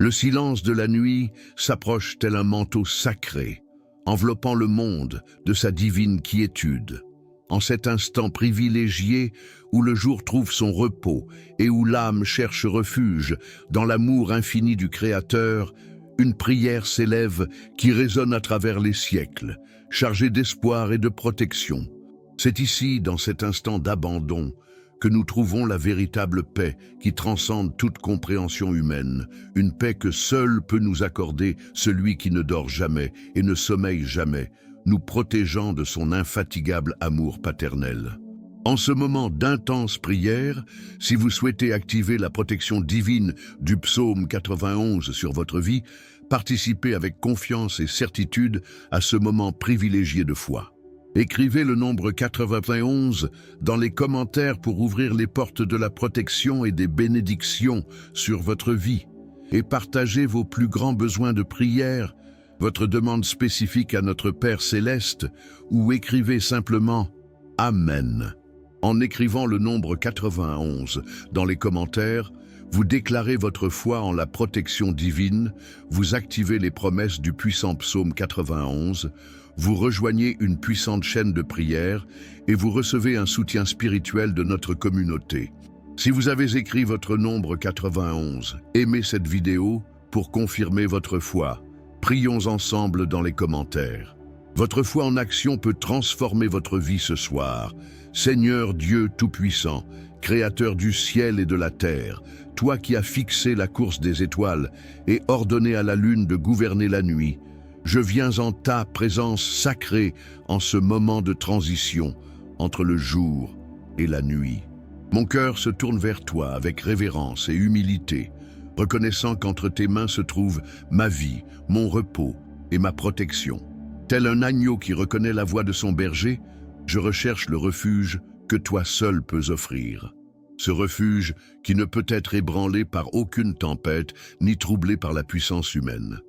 Le silence de la nuit s'approche tel un manteau sacré, enveloppant le monde de sa divine quiétude. En cet instant privilégié où le jour trouve son repos et où l'âme cherche refuge dans l'amour infini du Créateur, une prière s'élève qui résonne à travers les siècles, chargée d'espoir et de protection. C'est ici, dans cet instant d'abandon, que nous trouvons la véritable paix qui transcende toute compréhension humaine, une paix que seul peut nous accorder celui qui ne dort jamais et ne sommeille jamais, nous protégeant de son infatigable amour paternel. En ce moment d'intense prière, si vous souhaitez activer la protection divine du psaume 91 sur votre vie, participez avec confiance et certitude à ce moment privilégié de foi. Écrivez le nombre 91 dans les commentaires pour ouvrir les portes de la protection et des bénédictions sur votre vie et partagez vos plus grands besoins de prière, votre demande spécifique à notre Père Céleste ou écrivez simplement « Amen ». En écrivant le nombre 91 dans les commentaires, vous déclarez votre foi en la protection divine, vous activez les promesses du puissant psaume 91, vous rejoignez une puissante chaîne de prière et vous recevez un soutien spirituel de notre communauté. Si vous avez écrit votre nombre 91, aimez cette vidéo pour confirmer votre foi. Prions ensemble dans les commentaires. Votre foi en action peut transformer votre vie ce soir. Seigneur Dieu Tout-Puissant, Créateur du ciel et de la terre, toi qui as fixé la course des étoiles et ordonné à la lune de gouverner la nuit, je viens en ta présence sacrée en ce moment de transition entre le jour et la nuit. Mon cœur se tourne vers toi avec révérence et humilité, reconnaissant qu'entre tes mains se trouve ma vie, mon repos et ma protection. Tel un agneau qui reconnaît la voix de son berger, je recherche le refuge que toi seul peux offrir. Ce refuge qui ne peut être ébranlé par aucune tempête ni troublé par la puissance humaine.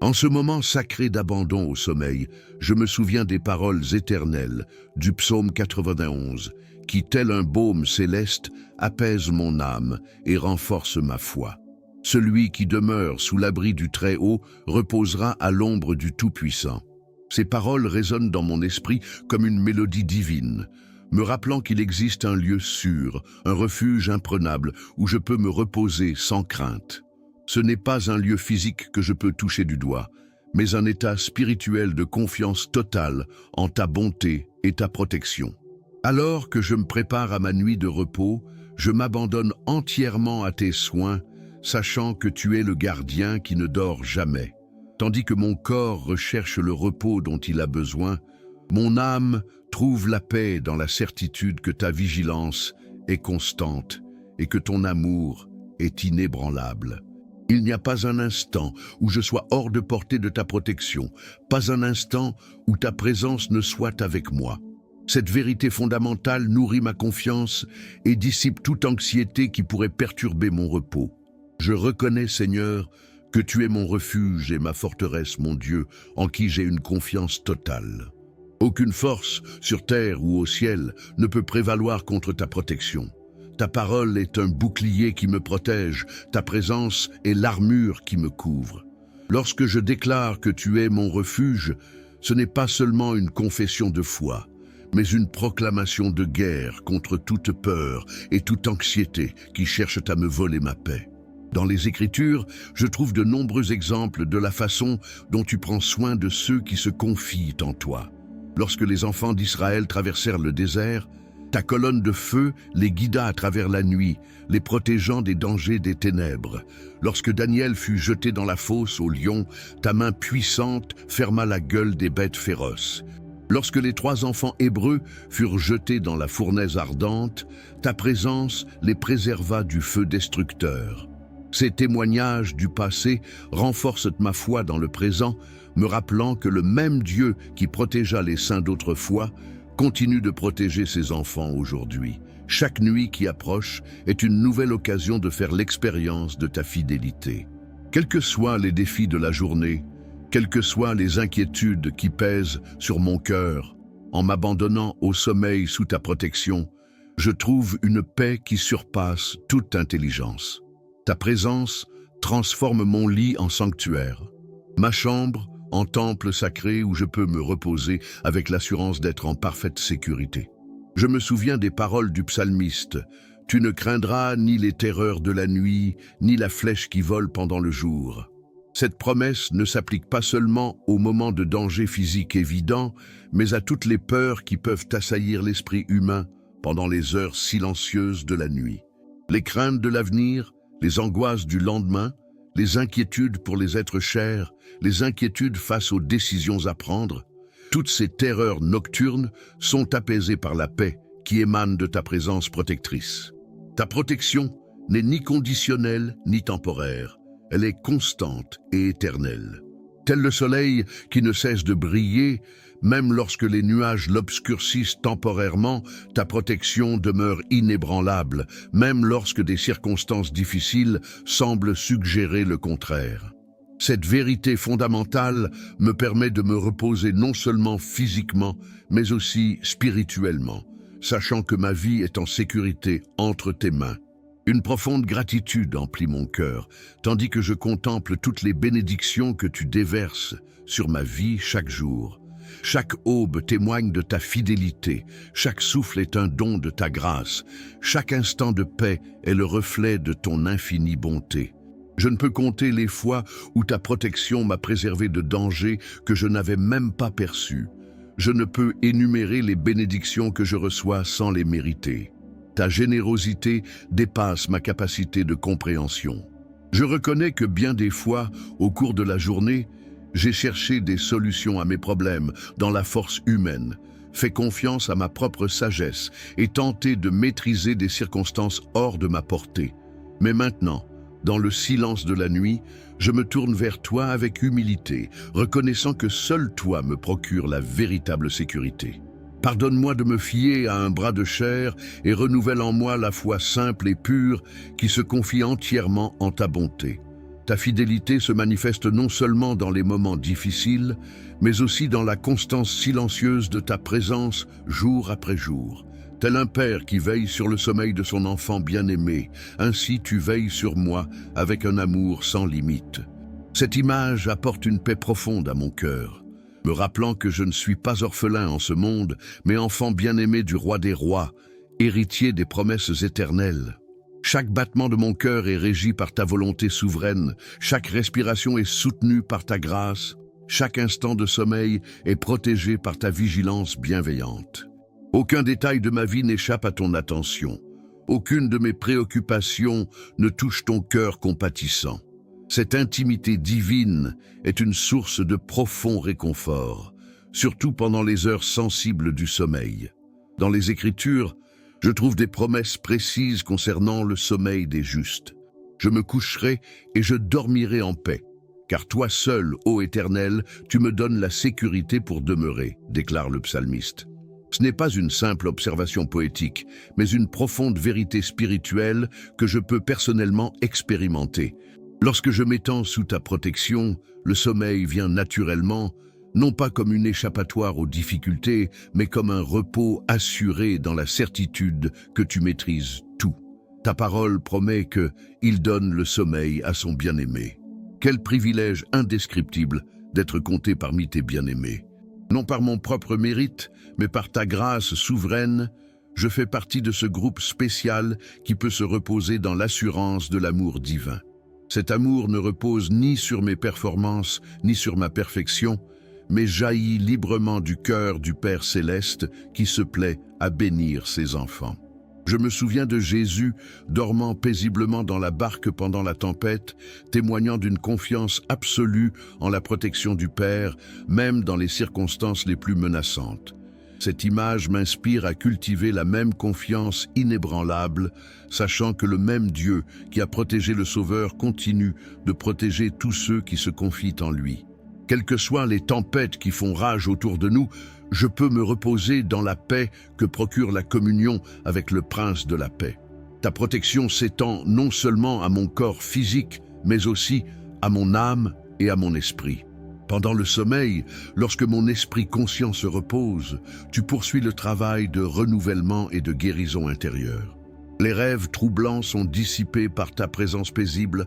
En ce moment sacré d'abandon au sommeil, je me souviens des paroles éternelles du psaume 91, qui, tel un baume céleste, apaise mon âme et renforce ma foi. Celui qui demeure sous l'abri du Très-Haut reposera à l'ombre du Tout-Puissant. Ces paroles résonnent dans mon esprit comme une mélodie divine, me rappelant qu'il existe un lieu sûr, un refuge imprenable où je peux me reposer sans crainte. Ce n'est pas un lieu physique que je peux toucher du doigt, mais un état spirituel de confiance totale en ta bonté et ta protection. Alors que je me prépare à ma nuit de repos, je m'abandonne entièrement à tes soins, sachant que tu es le gardien qui ne dort jamais. Tandis que mon corps recherche le repos dont il a besoin, mon âme trouve la paix dans la certitude que ta vigilance est constante et que ton amour est inébranlable. Il n'y a pas un instant où je sois hors de portée de ta protection, pas un instant où ta présence ne soit avec moi. Cette vérité fondamentale nourrit ma confiance et dissipe toute anxiété qui pourrait perturber mon repos. Je reconnais, Seigneur, que tu es mon refuge et ma forteresse, mon Dieu, en qui j'ai une confiance totale. Aucune force, sur terre ou au ciel, ne peut prévaloir contre ta protection. Ta parole est un bouclier qui me protège, ta présence est l'armure qui me couvre. Lorsque je déclare que tu es mon refuge, ce n'est pas seulement une confession de foi, mais une proclamation de guerre contre toute peur et toute anxiété qui cherchent à me voler ma paix. Dans les Écritures, je trouve de nombreux exemples de la façon dont tu prends soin de ceux qui se confient en toi. Lorsque les enfants d'Israël traversèrent le désert, ta colonne de feu les guida à travers la nuit, les protégeant des dangers des ténèbres. Lorsque Daniel fut jeté dans la fosse au lion, ta main puissante ferma la gueule des bêtes féroces. Lorsque les 3 enfants hébreux furent jetés dans la fournaise ardente, ta présence les préserva du feu destructeur. Ces témoignages du passé renforcent ma foi dans le présent, me rappelant que le même Dieu qui protégea les saints d'autrefois continue de protéger ses enfants aujourd'hui. Chaque nuit qui approche est une nouvelle occasion de faire l'expérience de ta fidélité. Quels que soient les défis de la journée, quelles que soient les inquiétudes qui pèsent sur mon cœur, en m'abandonnant au sommeil sous ta protection, je trouve une paix qui surpasse toute intelligence. Ta présence, Transforme mon lit en sanctuaire, ma chambre en temple sacré où je peux me reposer avec l'assurance d'être en parfaite sécurité. Je me souviens des paroles du psalmiste. « Tu ne craindras ni les terreurs de la nuit, ni la flèche qui vole pendant le jour. » Cette promesse ne s'applique pas seulement aux moments de danger physique évident, mais à toutes les peurs qui peuvent assaillir l'esprit humain pendant les heures silencieuses de la nuit. Les craintes de l'avenir, les angoisses du lendemain, les inquiétudes pour les êtres chers, les inquiétudes face aux décisions à prendre, toutes ces terreurs nocturnes sont apaisées par la paix qui émane de ta présence protectrice. Ta protection n'est ni conditionnelle ni temporaire, elle est constante et éternelle. Tel le soleil qui ne cesse de briller, même lorsque les nuages l'obscurcissent temporairement, ta protection demeure inébranlable, même lorsque des circonstances difficiles semblent suggérer le contraire. Cette vérité fondamentale me permet de me reposer non seulement physiquement, mais aussi spirituellement, sachant que ma vie est en sécurité entre tes mains. Une profonde gratitude emplit mon cœur, tandis que je contemple toutes les bénédictions que tu déverses sur ma vie chaque jour. Chaque aube témoigne de ta fidélité, chaque souffle est un don de ta grâce, chaque instant de paix est le reflet de ton infinie bonté. Je ne peux compter les fois où ta protection m'a préservé de dangers que je n'avais même pas perçus. Je ne peux énumérer les bénédictions que je reçois sans les mériter. Ta générosité dépasse ma capacité de compréhension. Je reconnais que bien des fois, au cours de la journée, j'ai cherché des solutions à mes problèmes dans la force humaine, fait confiance à ma propre sagesse et tenté de maîtriser des circonstances hors de ma portée. Mais maintenant, dans le silence de la nuit, je me tourne vers toi avec humilité, reconnaissant que seul toi me procure la véritable sécurité. Pardonne-moi de me fier à un bras de chair et renouvelle en moi la foi simple et pure qui se confie entièrement en ta bonté. Ta fidélité se manifeste non seulement dans les moments difficiles, mais aussi dans la constance silencieuse de ta présence jour après jour. Tel un père qui veille sur le sommeil de son enfant bien-aimé, ainsi tu veilles sur moi avec un amour sans limite. Cette image apporte une paix profonde à mon cœur, me rappelant que je ne suis pas orphelin en ce monde, mais enfant bien-aimé du roi des rois, héritier des promesses éternelles. Chaque battement de mon cœur est régi par ta volonté souveraine, chaque respiration est soutenue par ta grâce, chaque instant de sommeil est protégé par ta vigilance bienveillante. Aucun détail de ma vie n'échappe à ton attention. Aucune de mes préoccupations ne touche ton cœur compatissant. Cette intimité divine est une source de profond réconfort, surtout pendant les heures sensibles du sommeil. Dans les Écritures, je trouve des promesses précises concernant le sommeil des justes. Je me coucherai et je dormirai en paix, car toi seul, ô Éternel, tu me donnes la sécurité pour demeurer, déclare le psalmiste. Ce n'est pas une simple observation poétique, mais une profonde vérité spirituelle que je peux personnellement expérimenter. Lorsque je m'étends sous ta protection, le sommeil vient naturellement, non pas comme une échappatoire aux difficultés, mais comme un repos assuré dans la certitude que tu maîtrises tout. Ta parole promet que il donne le sommeil à son bien-aimé. Quel privilège indescriptible d'être compté parmi tes bien-aimés. Non par mon propre mérite, mais par ta grâce souveraine, je fais partie de ce groupe spécial qui peut se reposer dans l'assurance de l'amour divin. Cet amour ne repose ni sur mes performances, ni sur ma perfection, mais jaillit librement du cœur du Père céleste qui se plaît à bénir ses enfants. Je me souviens de Jésus dormant paisiblement dans la barque pendant la tempête, témoignant d'une confiance absolue en la protection du Père, même dans les circonstances les plus menaçantes. Cette image m'inspire à cultiver la même confiance inébranlable, sachant que le même Dieu qui a protégé le Sauveur continue de protéger tous ceux qui se confient en lui. Quelles que soient les tempêtes qui font rage autour de nous, je peux me reposer dans la paix que procure la communion avec le Prince de la paix. Ta protection s'étend non seulement à mon corps physique, mais aussi à mon âme et à mon esprit. Pendant le sommeil, lorsque mon esprit conscient se repose, tu poursuis le travail de renouvellement et de guérison intérieure. Les rêves troublants sont dissipés par ta présence paisible,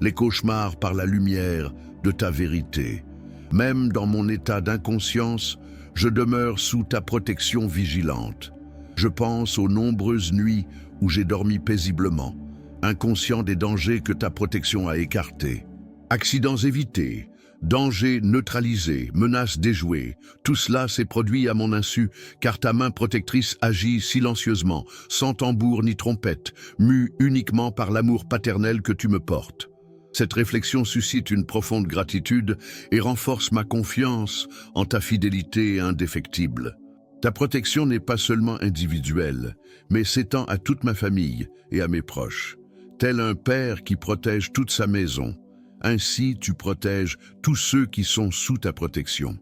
les cauchemars par la lumière de ta vérité. Même dans mon état d'inconscience, je demeure sous ta protection vigilante. Je pense aux nombreuses nuits où j'ai dormi paisiblement, inconscient des dangers que ta protection a écartés. Accidents évités, dangers neutralisés, menaces déjouées, tout cela s'est produit à mon insu, car ta main protectrice agit silencieusement, sans tambour ni trompette, mue uniquement par l'amour paternel que tu me portes. Cette réflexion suscite une profonde gratitude et renforce ma confiance en ta fidélité indéfectible. Ta protection n'est pas seulement individuelle, mais s'étend à toute ma famille et à mes proches. Tel un père qui protège toute sa maison, ainsi tu protèges tous ceux qui sont sous ta protection.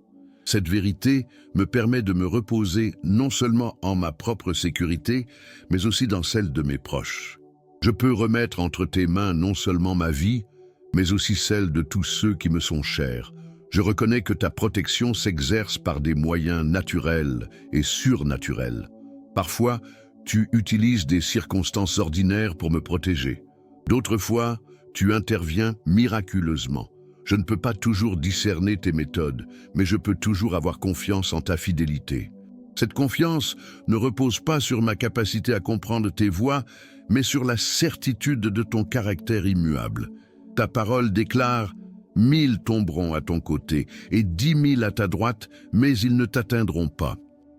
Cette vérité me permet de me reposer non seulement en ma propre sécurité, mais aussi dans celle de mes proches. Je peux remettre entre tes mains non seulement ma vie, mais aussi celle de tous ceux qui me sont chers. Je reconnais que ta protection s'exerce par des moyens naturels et surnaturels. Parfois, tu utilises des circonstances ordinaires pour me protéger. D'autres fois, tu interviens miraculeusement. Je ne peux pas toujours discerner tes méthodes, mais je peux toujours avoir confiance en ta fidélité. Cette confiance ne repose pas sur ma capacité à comprendre tes voies, mais sur la certitude de ton caractère immuable. Ta parole déclare « 1000 tomberont à ton côté et 10 000 à ta droite, mais ils ne t'atteindront pas ».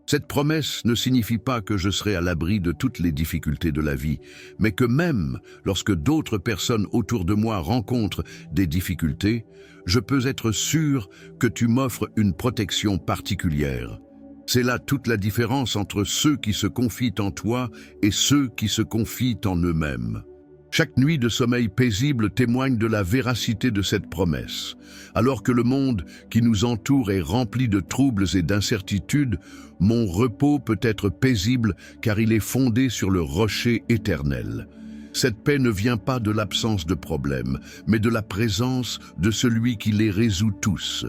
Cette promesse ne signifie pas que je serai à l'abri de toutes les difficultés de la vie, mais que même lorsque d'autres personnes autour de moi rencontrent des difficultés, je peux être sûr que tu m'offres une protection particulière. C'est là toute la différence entre ceux qui se confient en toi et ceux qui se confient en eux-mêmes. Chaque nuit de sommeil paisible témoigne de la véracité de cette promesse. Alors que le monde qui nous entoure est rempli de troubles et d'incertitudes, mon repos peut être paisible car il est fondé sur le rocher éternel. Cette paix ne vient pas de l'absence de problèmes, mais de la présence de celui qui les résout tous.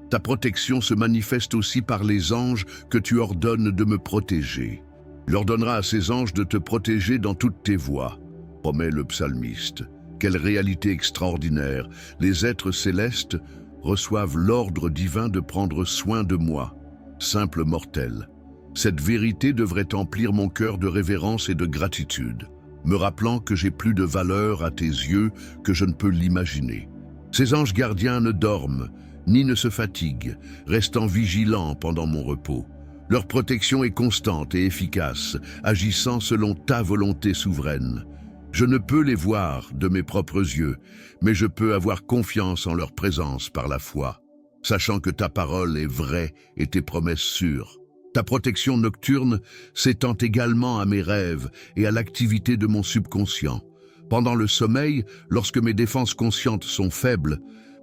Ta protection se manifeste aussi par les anges que tu ordonnes de me protéger. Il ordonnera à ces anges de te protéger dans toutes tes voies, promet le psalmiste. Quelle réalité extraordinaire! Les êtres célestes reçoivent l'ordre divin de prendre soin de moi, simple mortel. Cette vérité devrait emplir mon cœur de révérence et de gratitude, me rappelant que j'ai plus de valeur à tes yeux que je ne peux l'imaginer. Ces anges gardiens ne dorment, ni ne se fatiguent, restant vigilants pendant mon repos. Leur protection est constante et efficace, agissant selon ta volonté souveraine. Je ne peux les voir de mes propres yeux, mais je peux avoir confiance en leur présence par la foi, sachant que ta parole est vraie et tes promesses sûres. Ta protection nocturne s'étend également à mes rêves et à l'activité de mon subconscient. Pendant le sommeil, lorsque mes défenses conscientes sont faibles,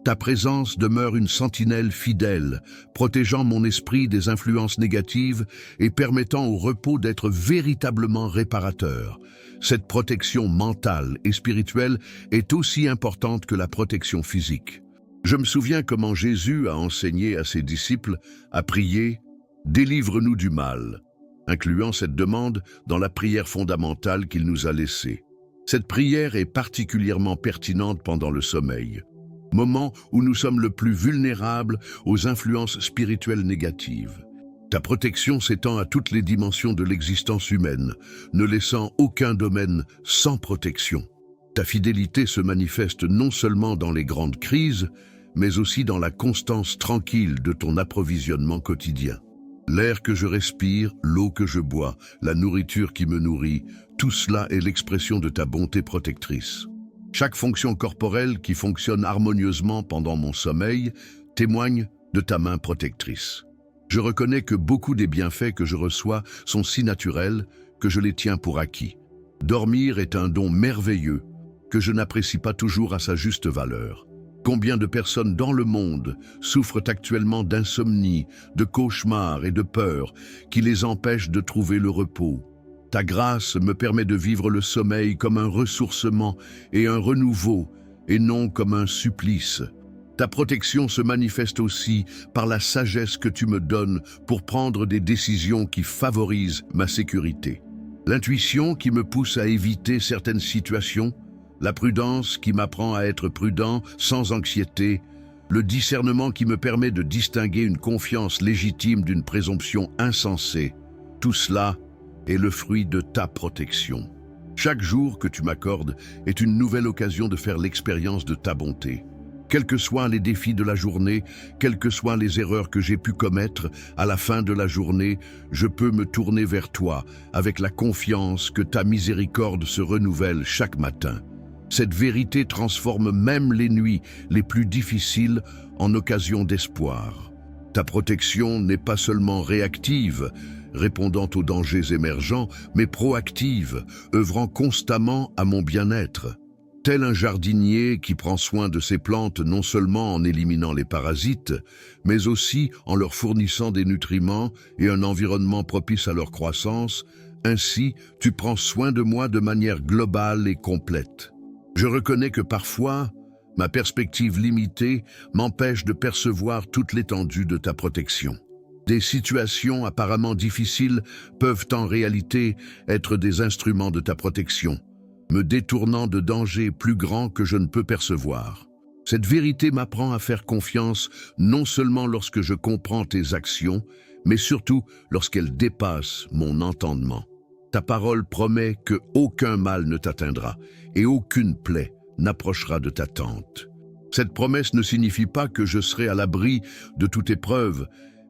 ta présence demeure une sentinelle fidèle, protégeant mon esprit des influences négatives et permettant au repos d'être véritablement réparateur. Cette protection mentale et spirituelle est aussi importante que la protection physique. Je me souviens comment Jésus a enseigné à ses disciples à prier « Délivre-nous du mal », incluant cette demande dans la prière fondamentale qu'il nous a laissée. Cette prière est particulièrement pertinente pendant le sommeil, moment où nous sommes le plus vulnérables aux influences spirituelles négatives. Ta protection s'étend à toutes les dimensions de l'existence humaine, ne laissant aucun domaine sans protection. Ta fidélité se manifeste non seulement dans les grandes crises, mais aussi dans la constance tranquille de ton approvisionnement quotidien. L'air que je respire, l'eau que je bois, la nourriture qui me nourrit, tout cela est l'expression de ta bonté protectrice. Chaque fonction corporelle qui fonctionne harmonieusement pendant mon sommeil témoigne de ta main protectrice. Je reconnais que beaucoup des bienfaits que je reçois sont si naturels que je les tiens pour acquis. Dormir est un don merveilleux que je n'apprécie pas toujours à sa juste valeur. Combien de personnes dans le monde souffrent actuellement d'insomnie, de cauchemars et de peurs qui les empêchent de trouver le repos. Ta grâce me permet de vivre le sommeil comme un ressourcement et un renouveau, et non comme un supplice. Ta protection se manifeste aussi par la sagesse que tu me donnes pour prendre des décisions qui favorisent ma sécurité. L'intuition qui me pousse à éviter certaines situations, La prudence qui m'apprend à être prudent sans anxiété, le discernement qui me permet de distinguer une confiance légitime d'une présomption insensée. Tout cela est le fruit de ta protection. Chaque jour que tu m'accordes est une nouvelle occasion de faire l'expérience de ta bonté. Quels que soient les défis de la journée, quelles que soient les erreurs que j'ai pu commettre, à la fin de la journée, je peux me tourner vers toi avec la confiance que ta miséricorde se renouvelle chaque matin. Cette vérité transforme même les nuits les plus difficiles en occasion d'espoir. Ta protection n'est pas seulement réactive, répondant aux dangers émergents, mais proactive, œuvrant constamment à mon bien-être. Tel un jardinier qui prend soin de ses plantes non seulement en éliminant les parasites, mais aussi en leur fournissant des nutriments et un environnement propice à leur croissance, ainsi tu prends soin de moi de manière globale et complète. Je reconnais que parfois, ma perspective limitée m'empêche de percevoir toute l'étendue de ta protection. Des situations apparemment difficiles peuvent en réalité être des instruments de ta protection, me détournant de dangers plus grands que je ne peux percevoir. Cette vérité m'apprend à faire confiance non seulement lorsque je comprends tes actions, mais surtout lorsqu'elles dépassent mon entendement. Ta parole promet que aucun mal ne t'atteindra et aucune plaie n'approchera de ta tente. Cette promesse ne signifie pas que je serai à l'abri de toute épreuve,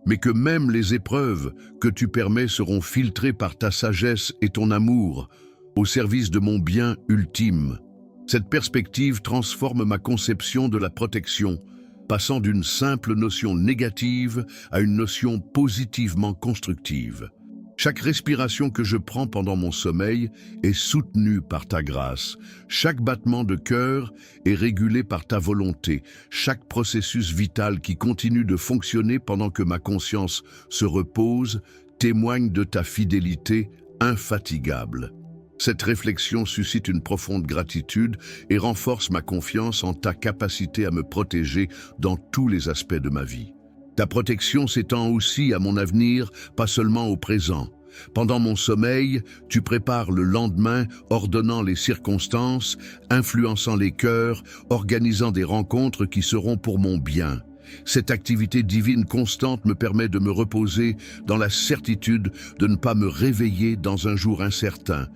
mais que même les épreuves que tu permets seront filtrées par ta sagesse et ton amour, au service de mon bien ultime. Cette perspective transforme ma conception de la protection, passant d'une simple notion négative à une notion positivement constructive. Chaque respiration que je prends pendant mon sommeil est soutenue par ta grâce. Chaque battement de cœur est régulé par ta volonté. Chaque processus vital qui continue de fonctionner pendant que ma conscience se repose témoigne de ta fidélité infatigable. Cette réflexion suscite une profonde gratitude et renforce ma confiance en ta capacité à me protéger dans tous les aspects de ma vie. Ta protection s'étend aussi à mon avenir, pas seulement au présent. Pendant mon sommeil, tu prépares le lendemain, ordonnant les circonstances, influençant les cœurs, organisant des rencontres qui seront pour mon bien. Cette activité divine constante me permet de me reposer dans la certitude de ne pas me réveiller dans un jour incertain,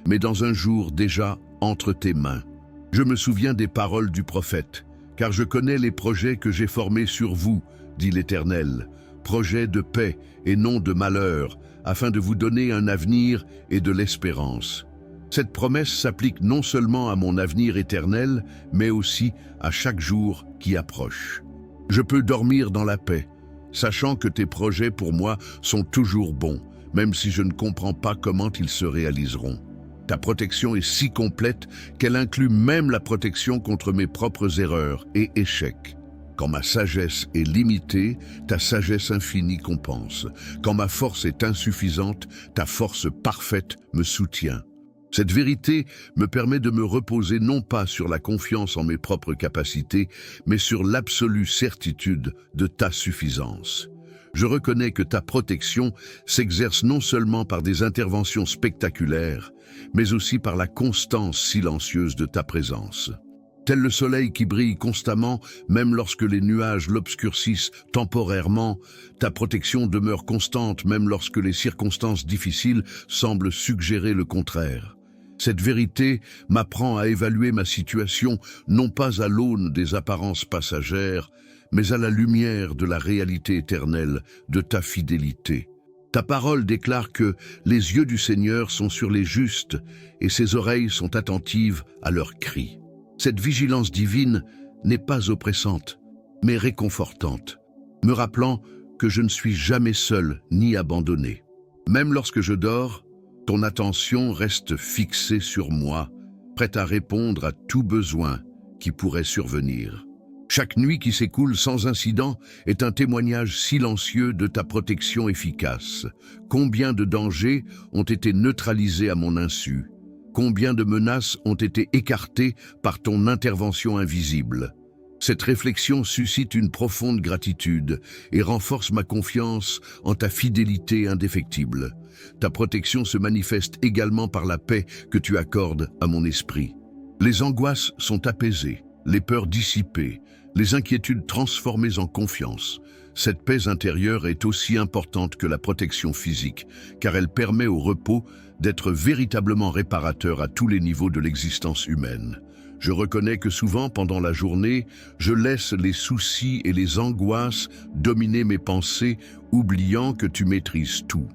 mais dans un jour déjà entre tes mains. Je me souviens des paroles du prophète, car je connais les projets que j'ai formés sur vous, dit l'Éternel, projets de paix et non de malheur, afin de vous donner un avenir et de l'espérance. Cette promesse s'applique non seulement à mon avenir éternel, mais aussi à chaque jour qui approche. Je peux dormir dans la paix, sachant que tes projets pour moi sont toujours bons, même si je ne comprends pas comment ils se réaliseront. Ta protection est si complète qu'elle inclut même la protection contre mes propres erreurs et échecs. Quand ma sagesse est limitée, ta sagesse infinie compense. Quand ma force est insuffisante, ta force parfaite me soutient. Cette vérité me permet de me reposer non pas sur la confiance en mes propres capacités, mais sur l'absolue certitude de ta suffisance. Je reconnais que ta protection s'exerce non seulement par des interventions spectaculaires, mais aussi par la constance silencieuse de ta présence. Tel le soleil qui brille constamment, même lorsque les nuages l'obscurcissent temporairement, ta protection demeure constante même lorsque les circonstances difficiles semblent suggérer le contraire. Cette vérité m'apprend à évaluer ma situation non pas à l'aune des apparences passagères, mais à la lumière de la réalité éternelle de ta fidélité. Ta parole déclare que les yeux du Seigneur sont sur les justes et ses oreilles sont attentives à leurs cris. Cette vigilance divine n'est pas oppressante, mais réconfortante, me rappelant que je ne suis jamais seul ni abandonné. Même lorsque je dors, ton attention reste fixée sur moi, prête à répondre à tout besoin qui pourrait survenir. Chaque nuit qui s'écoule sans incident est un témoignage silencieux de ta protection efficace. Combien de dangers ont été neutralisés à mon insu? Combien de menaces ont été écartées par ton intervention invisible? Cette réflexion suscite une profonde gratitude et renforce ma confiance en ta fidélité indéfectible. Ta protection se manifeste également par la paix que tu accordes à mon esprit. Les angoisses sont apaisées, les peurs dissipées, les inquiétudes transformées en confiance. Cette paix intérieure est aussi importante que la protection physique, car elle permet au repos d'être véritablement réparateur à tous les niveaux de l'existence humaine. Je reconnais que souvent, pendant la journée, je laisse les soucis et les angoisses dominer mes pensées, oubliant que tu maîtrises tout.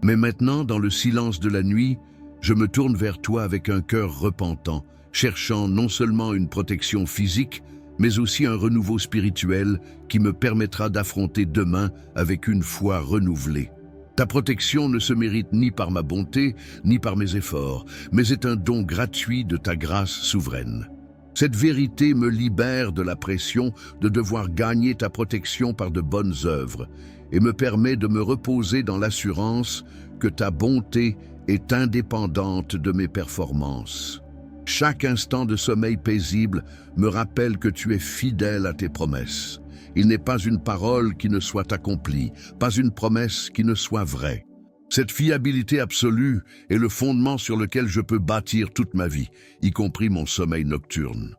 Mais maintenant, dans le silence de la nuit, je me tourne vers toi avec un cœur repentant, cherchant non seulement une protection physique, mais aussi un renouveau spirituel qui me permettra d'affronter demain avec une foi renouvelée. Ta protection ne se mérite ni par ma bonté, ni par mes efforts, mais est un don gratuit de ta grâce souveraine. Cette vérité me libère de la pression de devoir gagner ta protection par de bonnes œuvres et me permet de me reposer dans l'assurance que ta bonté est indépendante de mes performances. Chaque instant de sommeil paisible me rappelle que tu es fidèle à tes promesses. Il n'est pas une parole qui ne soit accomplie, pas une promesse qui ne soit vraie. Cette fiabilité absolue est le fondement sur lequel je peux bâtir toute ma vie, y compris mon sommeil nocturne.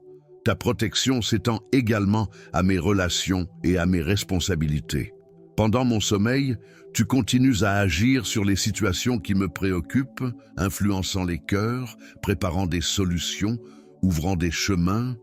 Ta protection s'étend également à mes relations et à mes responsabilités. Pendant mon sommeil, tu continues à agir sur les situations qui me préoccupent, influençant les cœurs, préparant des solutions, ouvrant des chemins.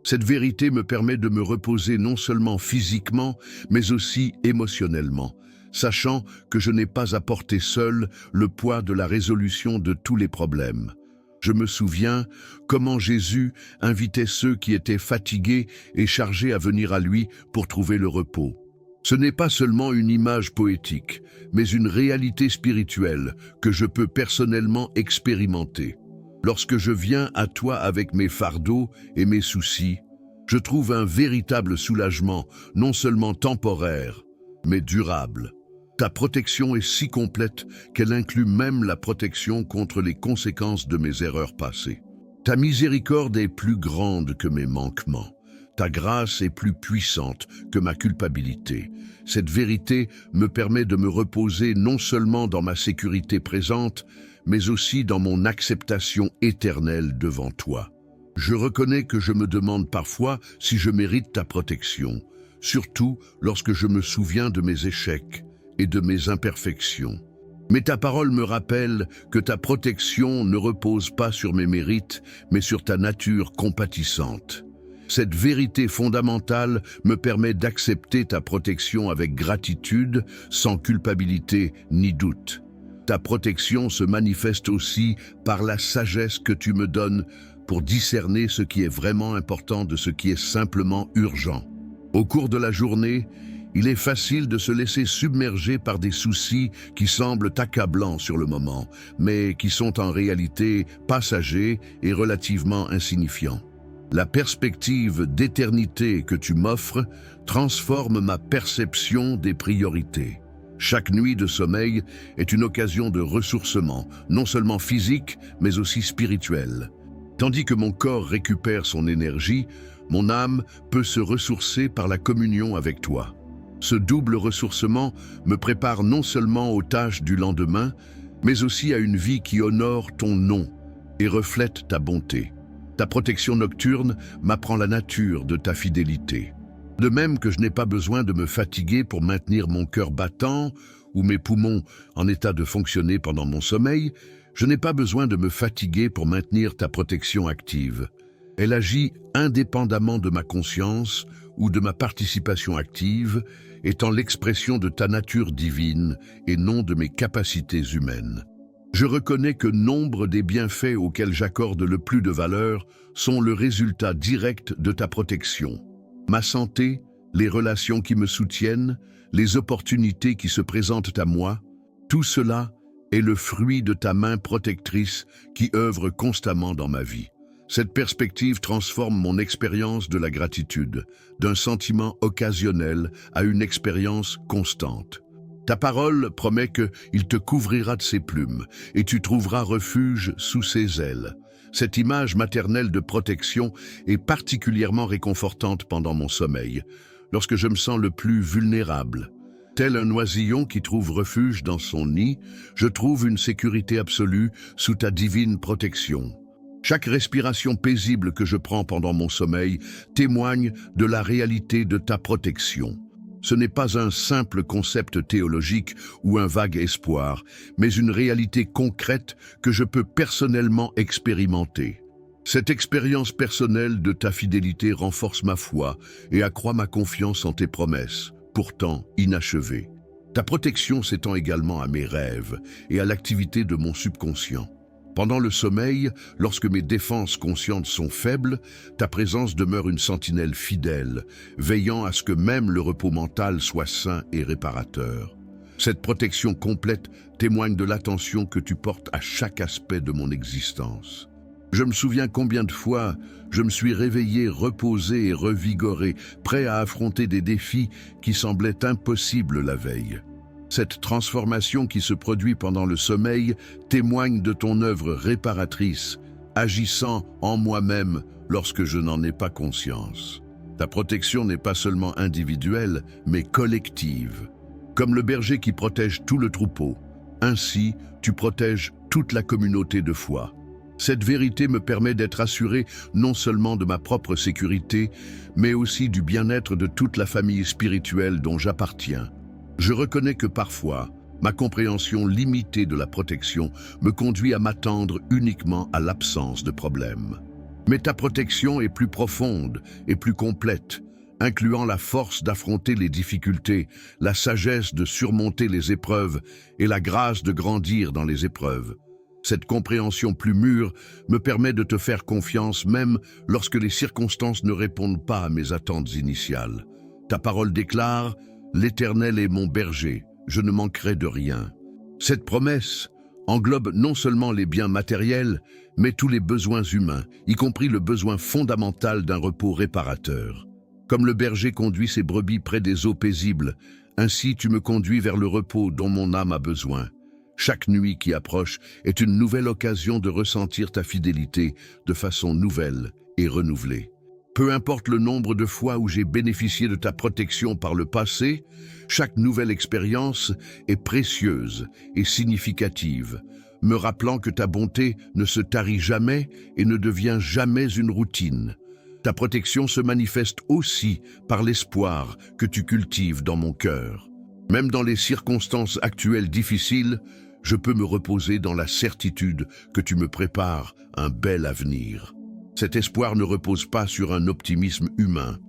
Cette vérité me permet de me reposer non seulement physiquement, mais aussi émotionnellement, sachant que je n'ai pas à porter seul le poids de la résolution de tous les problèmes. Je me souviens comment Jésus invitait ceux qui étaient fatigués et chargés à venir à lui pour trouver le repos. Ce n'est pas seulement une image poétique, mais une réalité spirituelle que je peux personnellement expérimenter. Lorsque je viens à toi avec mes fardeaux et mes soucis, je trouve un véritable soulagement, non seulement temporaire, mais durable. Ta protection est si complète qu'elle inclut même la protection contre les conséquences de mes erreurs passées. Ta miséricorde est plus grande que mes manquements. Ta grâce est plus puissante que ma culpabilité. Cette vérité me permet de me reposer non seulement dans ma sécurité présente, mais aussi dans mon acceptation éternelle devant toi. Je reconnais que je me demande parfois si je mérite ta protection, surtout lorsque je me souviens de mes échecs et de mes imperfections. Mais ta parole me rappelle que ta protection ne repose pas sur mes mérites, mais sur ta nature compatissante. Cette vérité fondamentale me permet d'accepter ta protection avec gratitude, sans culpabilité ni doute. Ta protection se manifeste aussi par la sagesse que tu me donnes pour discerner ce qui est vraiment important de ce qui est simplement urgent. Au cours de la journée, il est facile de se laisser submerger par des soucis qui semblent accablants sur le moment, mais qui sont en réalité passagers et relativement insignifiants. La perspective d'éternité que tu m'offres transforme ma perception des priorités. Chaque nuit de sommeil est une occasion de ressourcement, non seulement physique, mais aussi spirituel. Tandis que mon corps récupère son énergie, mon âme peut se ressourcer par la communion avec toi. Ce double ressourcement me prépare non seulement aux tâches du lendemain, mais aussi à une vie qui honore ton nom et reflète ta bonté. Ta protection nocturne m'apprend la nature de ta fidélité. De même que je n'ai pas besoin de me fatiguer pour maintenir mon cœur battant ou mes poumons en état de fonctionner pendant mon sommeil, je n'ai pas besoin de me fatiguer pour maintenir ta protection active. Elle agit indépendamment de ma conscience ou de ma participation active, étant l'expression de ta nature divine et non de mes capacités humaines. Je reconnais que nombre des bienfaits auxquels j'accorde le plus de valeur sont le résultat direct de ta protection. Ma santé, les relations qui me soutiennent, les opportunités qui se présentent à moi, tout cela est le fruit de ta main protectrice qui œuvre constamment dans ma vie. Cette perspective transforme mon expérience de la gratitude, d'un sentiment occasionnel à une expérience constante. Ta parole promet qu'il te couvrira de ses plumes et tu trouveras refuge sous ses ailes. Cette image maternelle de protection est particulièrement réconfortante pendant mon sommeil, lorsque je me sens le plus vulnérable. Tel un oisillon qui trouve refuge dans son nid, je trouve une sécurité absolue sous ta divine protection. Chaque respiration paisible que je prends pendant mon sommeil témoigne de la réalité de ta protection. Ce n'est pas un simple concept théologique ou un vague espoir, mais une réalité concrète que je peux personnellement expérimenter. Cette expérience personnelle de ta fidélité renforce ma foi et accroît ma confiance en tes promesses, pourtant inachevées. Ta protection s'étend également à mes rêves et à l'activité de mon subconscient. Pendant le sommeil, lorsque mes défenses conscientes sont faibles, ta présence demeure une sentinelle fidèle, veillant à ce que même le repos mental soit sain et réparateur. Cette protection complète témoigne de l'attention que tu portes à chaque aspect de mon existence. Je me souviens combien de fois je me suis réveillé, reposé et revigoré, prêt à affronter des défis qui semblaient impossibles la veille. Cette transformation qui se produit pendant le sommeil témoigne de ton œuvre réparatrice, agissant en moi-même lorsque je n'en ai pas conscience. Ta protection n'est pas seulement individuelle, mais collective. Comme le berger qui protège tout le troupeau, ainsi tu protèges toute la communauté de foi. Cette vérité me permet d'être assuré non seulement de ma propre sécurité, mais aussi du bien-être de toute la famille spirituelle dont j'appartiens. Je reconnais que parfois, ma compréhension limitée de la protection me conduit à m'attendre uniquement à l'absence de problèmes. Mais ta protection est plus profonde et plus complète, incluant la force d'affronter les difficultés, la sagesse de surmonter les épreuves et la grâce de grandir dans les épreuves. Cette compréhension plus mûre me permet de te faire confiance même lorsque les circonstances ne répondent pas à mes attentes initiales. Ta parole déclare: l'Éternel est mon berger, je ne manquerai de rien. Cette promesse englobe non seulement les biens matériels, mais tous les besoins humains, y compris le besoin fondamental d'un repos réparateur. Comme le berger conduit ses brebis près des eaux paisibles, ainsi tu me conduis vers le repos dont mon âme a besoin. Chaque nuit qui approche est une nouvelle occasion de ressentir ta fidélité de façon nouvelle et renouvelée. Peu importe le nombre de fois où j'ai bénéficié de ta protection par le passé, chaque nouvelle expérience est précieuse et significative, me rappelant que ta bonté ne se tarit jamais et ne devient jamais une routine. Ta protection se manifeste aussi par l'espoir que tu cultives dans mon cœur. Même dans les circonstances actuelles difficiles, je peux me reposer dans la certitude que tu me prépares un bel avenir. Cet espoir ne repose pas sur un optimisme humain,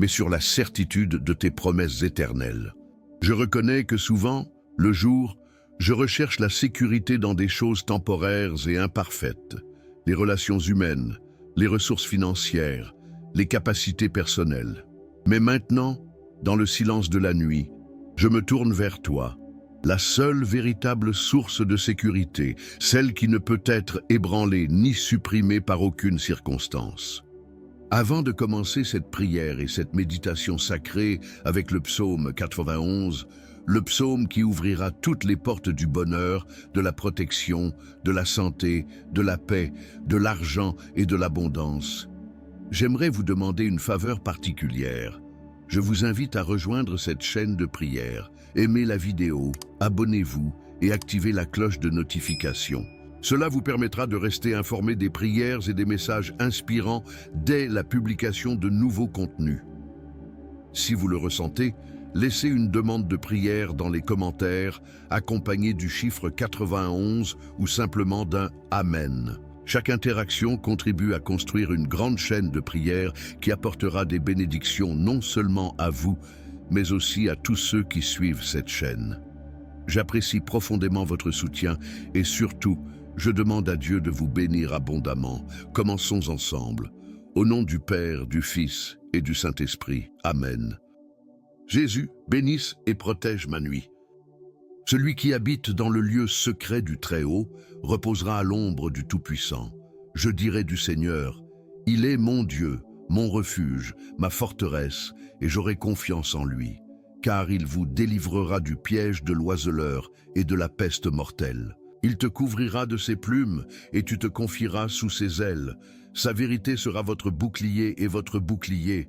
mais sur la certitude de tes promesses éternelles. Je reconnais que souvent, le jour, je recherche la sécurité dans des choses temporaires et imparfaites, les relations humaines, les ressources financières, les capacités personnelles. Mais maintenant, dans le silence de la nuit, je me tourne vers toi, la seule véritable source de sécurité, celle qui ne peut être ébranlée ni supprimée par aucune circonstance. Avant de commencer cette prière et cette méditation sacrée avec le psaume 91, le psaume qui ouvrira toutes les portes du bonheur, de la protection, de la santé, de la paix, de l'argent et de l'abondance, j'aimerais vous demander une faveur particulière. Je vous invite à rejoindre cette chaîne de prière. Aimez la vidéo, abonnez-vous et activez la cloche de notification. Cela vous permettra de rester informé des prières et des messages inspirants dès la publication de nouveaux contenus. Si vous le ressentez, laissez une demande de prière dans les commentaires, accompagnée du chiffre 91 ou simplement d'un « Amen ». Chaque interaction contribue à construire une grande chaîne de prières qui apportera des bénédictions non seulement à vous, mais aussi à tous ceux qui suivent cette chaîne. J'apprécie profondément votre soutien et surtout, je demande à Dieu de vous bénir abondamment. Commençons ensemble. Au nom du Père, du Fils et du Saint-Esprit. Amen. Jésus, bénisse et protège ma nuit. Celui qui habite dans le lieu secret du Très-Haut reposera à l'ombre du Tout-Puissant. Je dirai du Seigneur, il est mon Dieu, mon refuge, ma forteresse, et j'aurai confiance en lui, car il vous délivrera du piège de l'oiseleur et de la peste mortelle. Il te couvrira de ses plumes, et tu te confieras sous ses ailes. Sa vérité sera votre bouclier et votre bouclier.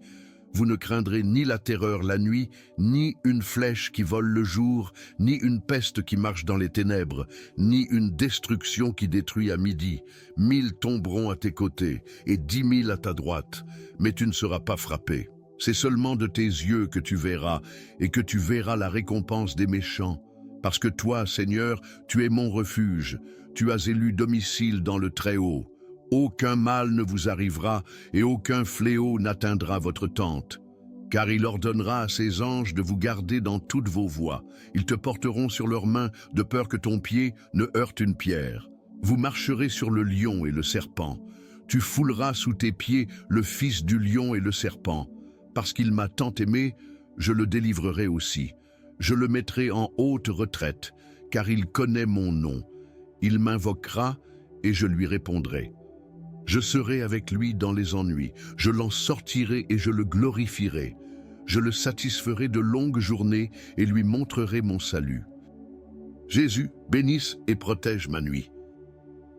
Vous ne craindrez ni la terreur la nuit, ni une flèche qui vole le jour, ni une peste qui marche dans les ténèbres, ni une destruction qui détruit à midi. 1000 tomberont à tes côtés et 10 000 à ta droite, mais tu ne seras pas frappé. C'est seulement de tes yeux que tu verras, et que tu verras la récompense des méchants. Parce que toi, Seigneur, tu es mon refuge, tu as élu domicile dans le Très-Haut. Aucun mal ne vous arrivera et aucun fléau n'atteindra votre tente. Car il ordonnera à ses anges de vous garder dans toutes vos voies. Ils te porteront sur leurs mains de peur que ton pied ne heurte une pierre. Vous marcherez sur le lion et le serpent. Tu fouleras sous tes pieds le fils du lion et le serpent. Parce qu'il m'a tant aimé, je le délivrerai aussi. Je le mettrai en haute retraite, car il connaît mon nom. Il m'invoquera et je lui répondrai. Je serai avec lui dans les ennuis, je l'en sortirai et je le glorifierai. Je le satisferai de longues journées et lui montrerai mon salut. Jésus, bénisse et protège ma nuit.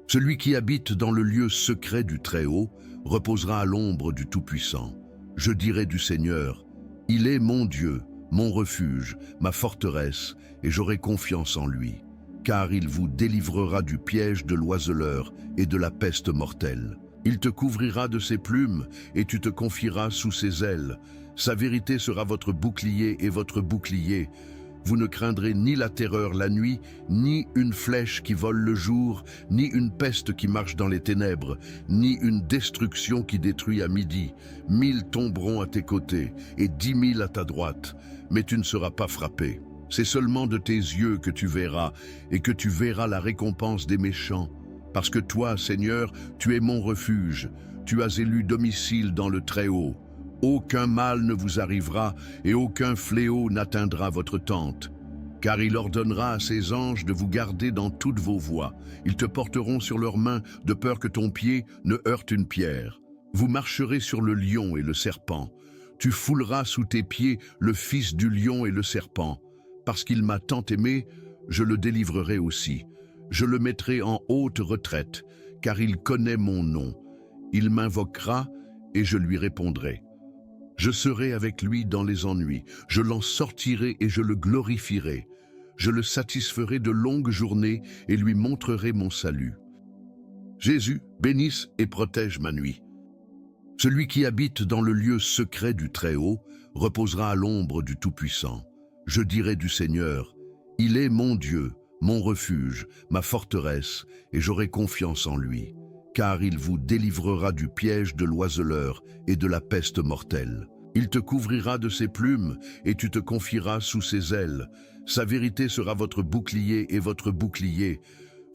Celui qui habite dans le lieu secret du Très-Haut reposera à l'ombre du Tout-Puissant. Je dirai du Seigneur, il est mon Dieu, mon refuge, ma forteresse, et j'aurai confiance en lui. Car il vous délivrera du piège de l'oiseleur et de la peste mortelle. Il te couvrira de ses plumes et tu te confieras sous ses ailes. Sa vérité sera votre bouclier et votre bouclier. Vous ne craindrez ni la terreur la nuit, ni une flèche qui vole le jour, ni une peste qui marche dans les ténèbres, ni une destruction qui détruit à midi. 1000 tomberont à tes côtés et 10 000 à ta droite, mais tu ne seras pas frappé. C'est seulement de tes yeux que tu verras, et que tu verras la récompense des méchants. Parce que toi, Seigneur, tu es mon refuge, tu as élu domicile dans le Très-Haut. Aucun mal ne vous arrivera, et aucun fléau n'atteindra votre tente. Car il ordonnera à ses anges de vous garder dans toutes vos voies. Ils te porteront sur leurs mains, de peur que ton pied ne heurte une pierre. Vous marcherez sur le lion et le serpent. Tu fouleras sous tes pieds le fils du lion et le serpent. Parce qu'il m'a tant aimé, je le délivrerai aussi. Je le mettrai en haute retraite, car il connaît mon nom. Il m'invoquera et je lui répondrai. Je serai avec lui dans les ennuis, je l'en sortirai et je le glorifierai. Je le satisferai de longues journées et lui montrerai mon salut. Jésus, bénisse et protège ma nuit. Celui qui habite dans le lieu secret du Très-Haut reposera à l'ombre du Tout-Puissant. Je dirai du Seigneur, il est mon Dieu, mon refuge, ma forteresse, et j'aurai confiance en lui. Car il vous délivrera du piège de l'oiseleur et de la peste mortelle. Il te couvrira de ses plumes et tu te confieras sous ses ailes. Sa vérité sera votre bouclier et votre bouclier.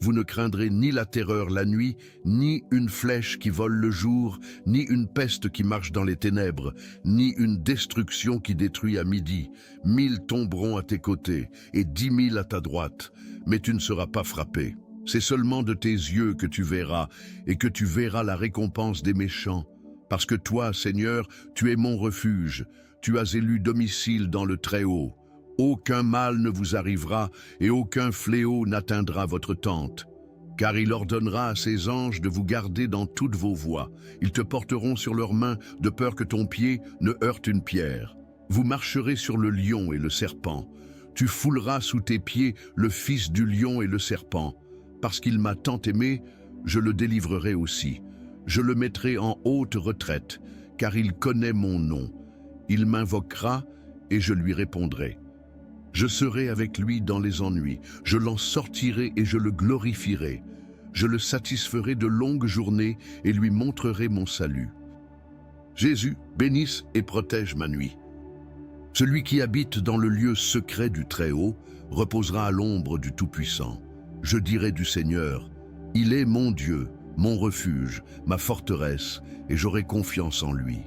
Vous ne craindrez ni la terreur la nuit, ni une flèche qui vole le jour, ni une peste qui marche dans les ténèbres, ni une destruction qui détruit à midi. 1000 tomberont à tes côtés et 10 000 à ta droite, mais tu ne seras pas frappé. C'est seulement de tes yeux que tu verras, et que tu verras la récompense des méchants. Parce que toi, Seigneur, tu es mon refuge, tu as élu domicile dans le Très-Haut. Aucun mal ne vous arrivera et aucun fléau n'atteindra votre tente. Car il ordonnera à ses anges de vous garder dans toutes vos voies. Ils te porteront sur leurs mains de peur que ton pied ne heurte une pierre. Vous marcherez sur le lion et le serpent. Tu fouleras sous tes pieds le fils du lion et le serpent. Parce qu'il m'a tant aimé, je le délivrerai aussi. Je le mettrai en haute retraite, car il connaît mon nom. Il m'invoquera et je lui répondrai. Je serai avec lui dans les ennuis, je l'en sortirai et je le glorifierai. Je le satisferai de longues journées et lui montrerai mon salut. Jésus, bénisse et protège ma nuit. Celui qui habite dans le lieu secret du Très-Haut reposera à l'ombre du Tout-Puissant. Je dirai du Seigneur, il est mon Dieu, mon refuge, ma forteresse, et j'aurai confiance en lui.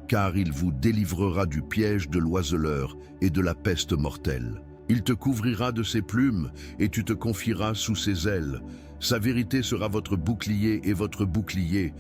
Car il vous délivrera du piège de l'oiseleur et de la peste mortelle. Il te couvrira de ses plumes et tu te confieras sous ses ailes. Sa vérité sera votre bouclier et votre bouclier.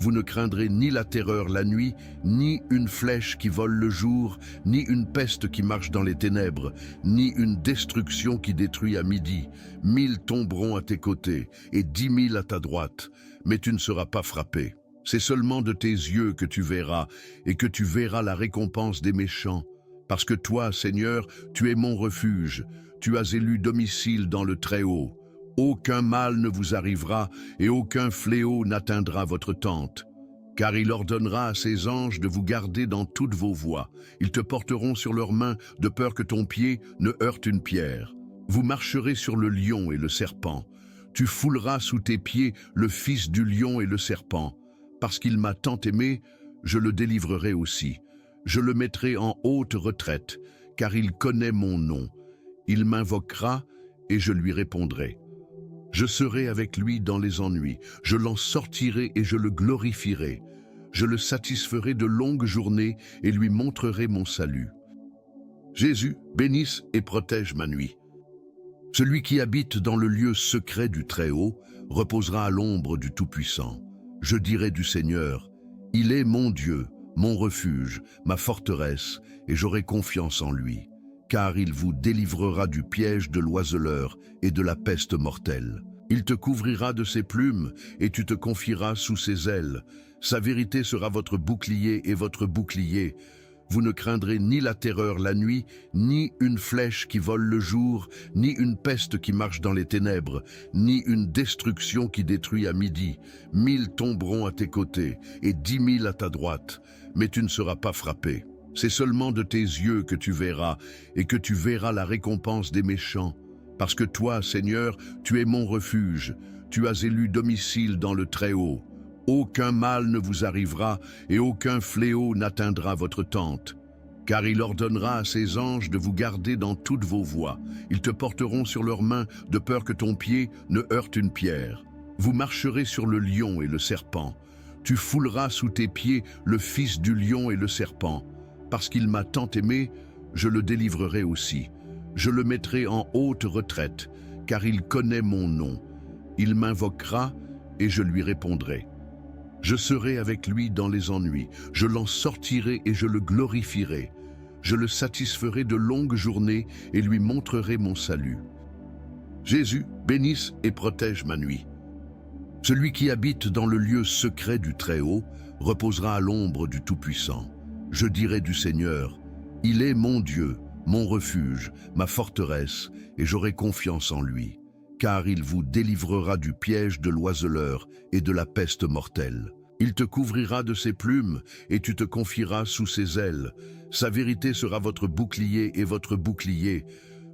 Vous ne craindrez ni la terreur la nuit, ni une flèche qui vole le jour, ni une peste qui marche dans les ténèbres, ni une destruction qui détruit à midi. 1000 tomberont à tes côtés et 10 000 à ta droite, mais tu ne seras pas frappé. C'est seulement de tes yeux que tu verras, et que tu verras la récompense des méchants. Parce que toi, Seigneur, tu es mon refuge, tu as élu domicile dans le Très-Haut. Aucun mal ne vous arrivera, et aucun fléau n'atteindra votre tente. Car il ordonnera à ses anges de vous garder dans toutes vos voies. Ils te porteront sur leurs mains, de peur que ton pied ne heurte une pierre. Vous marcherez sur le lion et le serpent. Tu fouleras sous tes pieds le fils du lion et le serpent. Parce qu'il m'a tant aimé, je le délivrerai aussi. Je le mettrai en haute retraite, car il connaît mon nom. Il m'invoquera et je lui répondrai. Je serai avec lui dans les ennuis, je l'en sortirai et je le glorifierai. Je le satisferai de longues journées et lui montrerai mon salut. Jésus, bénisse et protège ma nuit. Celui qui habite dans le lieu secret du Très-Haut reposera à l'ombre du Tout-Puissant. Je dirai du Seigneur, il est mon Dieu, mon refuge, ma forteresse, et j'aurai confiance en lui. Car il vous délivrera du piège de l'oiseleur et de la peste mortelle. Il te couvrira de ses plumes, et tu te confieras sous ses ailes. Sa vérité sera votre bouclier et votre bouclier. Vous ne craindrez ni la terreur la nuit, ni une flèche qui vole le jour, ni une peste qui marche dans les ténèbres, ni une destruction qui détruit à midi. 1000 tomberont à tes côtés, et 10 000 à ta droite, mais tu ne seras pas frappé. C'est seulement de tes yeux que tu verras, et que tu verras la récompense des méchants. Parce que toi, Seigneur, tu es mon refuge, tu as élu domicile dans le Très-Haut. Aucun mal ne vous arrivera, et aucun fléau n'atteindra votre tente. Car il ordonnera à ses anges de vous garder dans toutes vos voies. Ils te porteront sur leurs mains, de peur que ton pied ne heurte une pierre. Vous marcherez sur le lion et le serpent. Tu fouleras sous tes pieds le fils du lion et le serpent. Parce qu'il m'a tant aimé, je le délivrerai aussi. Je le mettrai en haute retraite, car il connaît mon nom. Il m'invoquera et je lui répondrai. Je serai avec lui dans les ennuis, je l'en sortirai et je le glorifierai. Je le satisferai de longues journées et lui montrerai mon salut. Jésus, bénisse et protège ma nuit. Celui qui habite dans le lieu secret du Très-Haut reposera à l'ombre du Tout-Puissant. Je dirai du Seigneur, il est mon Dieu, mon refuge, ma forteresse, et j'aurai confiance en lui. Car il vous délivrera du piège de l'oiseleur et de la peste mortelle. Il te couvrira de ses plumes, et tu te confieras sous ses ailes. Sa vérité sera votre bouclier et votre bouclier.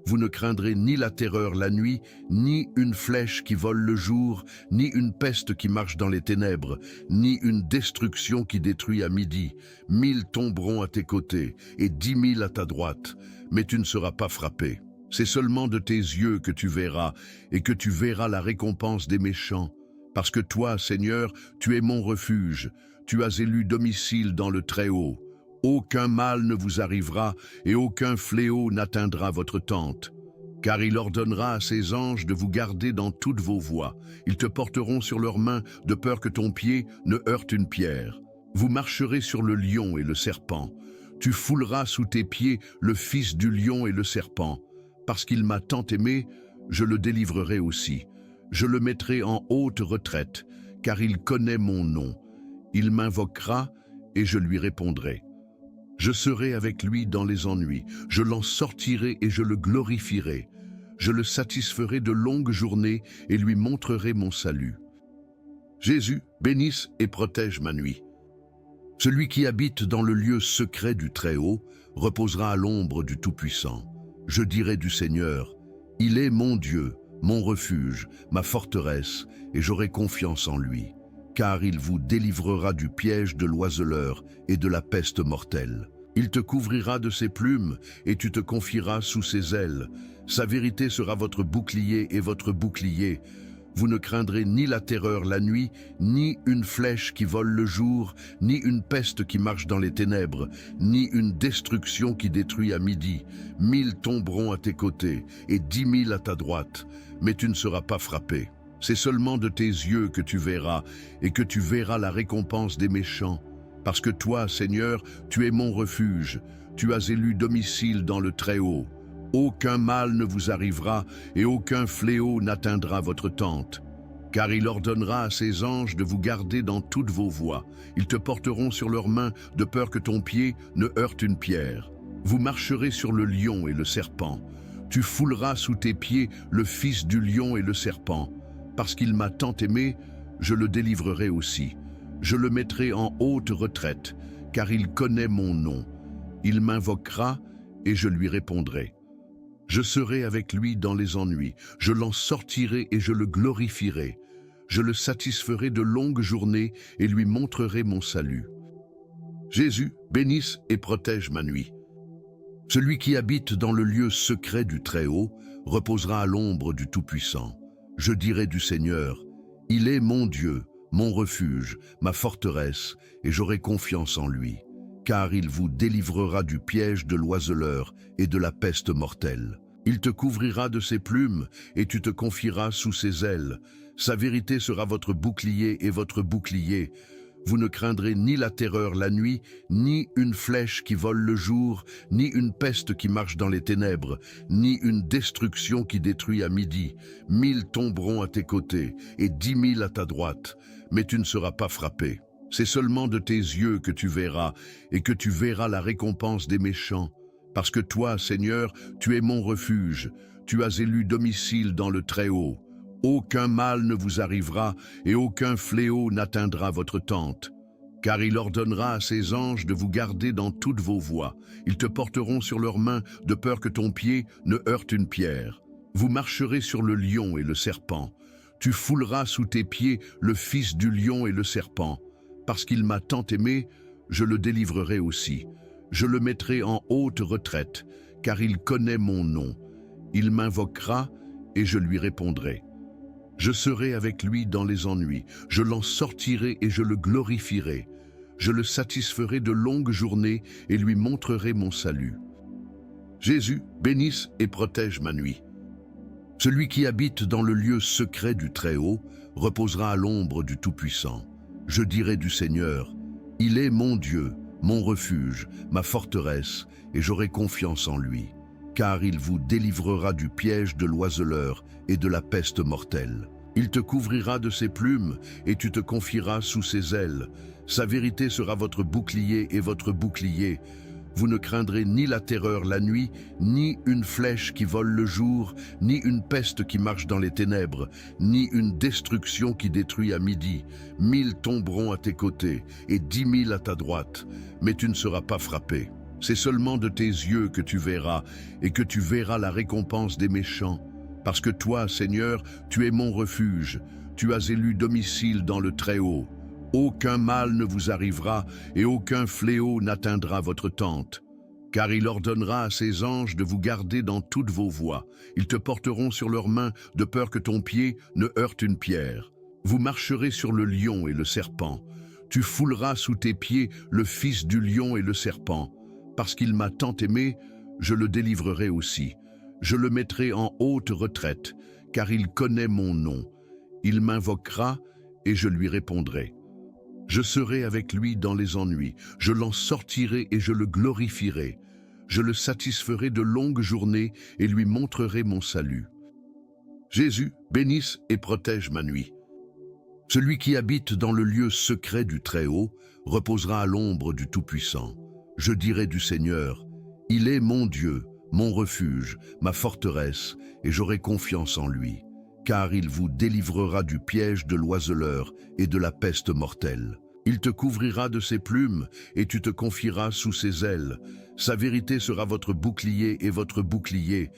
Vous ne craindrez ni la terreur la nuit, ni une flèche qui vole le jour, ni une peste qui marche dans les ténèbres, ni une destruction qui détruit à midi. 1000 tomberont à tes côtés, et 10 000 à ta droite, mais tu ne seras pas frappé. C'est seulement de tes yeux que tu verras, et que tu verras la récompense des méchants. Parce que toi, Seigneur, tu es mon refuge, tu as élu domicile dans le Très-Haut. Aucun mal ne vous arrivera, et aucun fléau n'atteindra votre tente. Car il ordonnera à ses anges de vous garder dans toutes vos voies. Ils te porteront sur leurs mains, de peur que ton pied ne heurte une pierre. Vous marcherez sur le lion et le serpent. Tu fouleras sous tes pieds le fils du lion et le serpent. Parce qu'il m'a tant aimé, je le délivrerai aussi. Je le mettrai en haute retraite, car il connaît mon nom. Il m'invoquera et je lui répondrai. Je serai avec lui dans les ennuis, je l'en sortirai et je le glorifierai. Je le satisferai de longues journées et lui montrerai mon salut. Jésus, bénisse et protège ma nuit. Celui qui habite dans le lieu secret du Très-Haut reposera à l'ombre du Tout-Puissant. Je dirai du Seigneur, il est mon Dieu, mon refuge, ma forteresse, et j'aurai confiance en lui. Car il vous délivrera du piège de l'oiseleur et de la peste mortelle. Il te couvrira de ses plumes, et tu te confieras sous ses ailes. Sa vérité sera votre bouclier et votre bouclier. Vous ne craindrez ni la terreur la nuit, ni une flèche qui vole le jour, ni une peste qui marche dans les ténèbres, ni une destruction qui détruit à midi. 1000 tomberont à tes côtés, et 10 000 à ta droite, mais tu ne seras pas frappé. C'est seulement de tes yeux que tu verras, et que tu verras la récompense des méchants. Parce que toi, Seigneur, tu es mon refuge, tu as élu domicile dans le Très-Haut. Aucun mal ne vous arrivera, et aucun fléau n'atteindra votre tente. Car il ordonnera à ses anges de vous garder dans toutes vos voies. Ils te porteront sur leurs mains, de peur que ton pied ne heurte une pierre. Vous marcherez sur le lion et le serpent. Tu fouleras sous tes pieds le fils du lion et le serpent. Parce qu'il m'a tant aimé, je le délivrerai aussi. Je le mettrai en haute retraite, car il connaît mon nom. Il m'invoquera et je lui répondrai. Je serai avec lui dans les ennuis, je l'en sortirai et je le glorifierai. Je le satisferai de longues journées et lui montrerai mon salut. Jésus, bénisse et protège ma nuit. Celui qui habite dans le lieu secret du Très-Haut reposera à l'ombre du Tout-Puissant. Je dirai du Seigneur, il est mon Dieu, mon refuge, ma forteresse, et j'aurai confiance en lui. Car il vous délivrera du piège de l'oiseleur et de la peste mortelle. Il te couvrira de ses plumes et tu te confieras sous ses ailes. Sa vérité sera votre bouclier et votre bouclier. Vous ne craindrez ni la terreur la nuit, ni une flèche qui vole le jour, ni une peste qui marche dans les ténèbres, ni une destruction qui détruit à midi. 1000 tomberont à tes côtés et 10 000 à ta droite, mais tu ne seras pas frappé. C'est seulement de tes yeux que tu verras, et que tu verras la récompense des méchants. Parce que toi, Seigneur, tu es mon refuge, tu as élu domicile dans le Très-Haut. Aucun mal ne vous arrivera, et aucun fléau n'atteindra votre tente. Car il ordonnera à ses anges de vous garder dans toutes vos voies. Ils te porteront sur leurs mains, de peur que ton pied ne heurte une pierre. Vous marcherez sur le lion et le serpent. Tu fouleras sous tes pieds le fils du lion et le serpent. Parce qu'il m'a tant aimé, je le délivrerai aussi. Je le mettrai en haute retraite, car il connaît mon nom. Il m'invoquera et je lui répondrai. Je serai avec lui dans les ennuis, je l'en sortirai et je le glorifierai. Je le satisferai de longues journées et lui montrerai mon salut. Jésus, bénisse et protège ma nuit. Celui qui habite dans le lieu secret du Très-Haut reposera à l'ombre du Tout-Puissant. Je dirai du Seigneur, il est mon Dieu, mon refuge, ma forteresse, et j'aurai confiance en lui. Car il vous délivrera du piège de l'oiseleur et de la peste mortelle. Il te couvrira de ses plumes et tu te confieras sous ses ailes. Sa vérité sera votre bouclier et votre bouclier. Vous ne craindrez ni la terreur la nuit, ni une flèche qui vole le jour, ni une peste qui marche dans les ténèbres, ni une destruction qui détruit à midi. 1000 tomberont à tes côtés et 10 000 à ta droite, mais tu ne seras pas frappé. C'est seulement de tes yeux que tu verras, et que tu verras la récompense des méchants. Parce que toi, Seigneur, tu es mon refuge, tu as élu domicile dans le Très-Haut. Aucun mal ne vous arrivera et aucun fléau n'atteindra votre tente. Car il ordonnera à ses anges de vous garder dans toutes vos voies. Ils te porteront sur leurs mains, de peur que ton pied ne heurte une pierre. Vous marcherez sur le lion et le serpent. Tu fouleras sous tes pieds le fils du lion et le serpent. Parce qu'il m'a tant aimé, je le délivrerai aussi. Je le mettrai en haute retraite, car il connaît mon nom. Il m'invoquera et je lui répondrai. Je serai avec lui dans les ennuis, je l'en sortirai et je le glorifierai. Je le satisferai de longues journées et lui montrerai mon salut. Jésus, bénisse et protège ma nuit. Celui qui habite dans le lieu secret du Très-Haut reposera à l'ombre du Tout-Puissant. Je dirai du Seigneur, il est mon Dieu, mon refuge, ma forteresse, et j'aurai confiance en lui. Car il vous délivrera du piège de l'oiseleur et de la peste mortelle. Il te couvrira de ses plumes et tu te confieras sous ses ailes. Sa vérité sera votre bouclier et votre bouclier.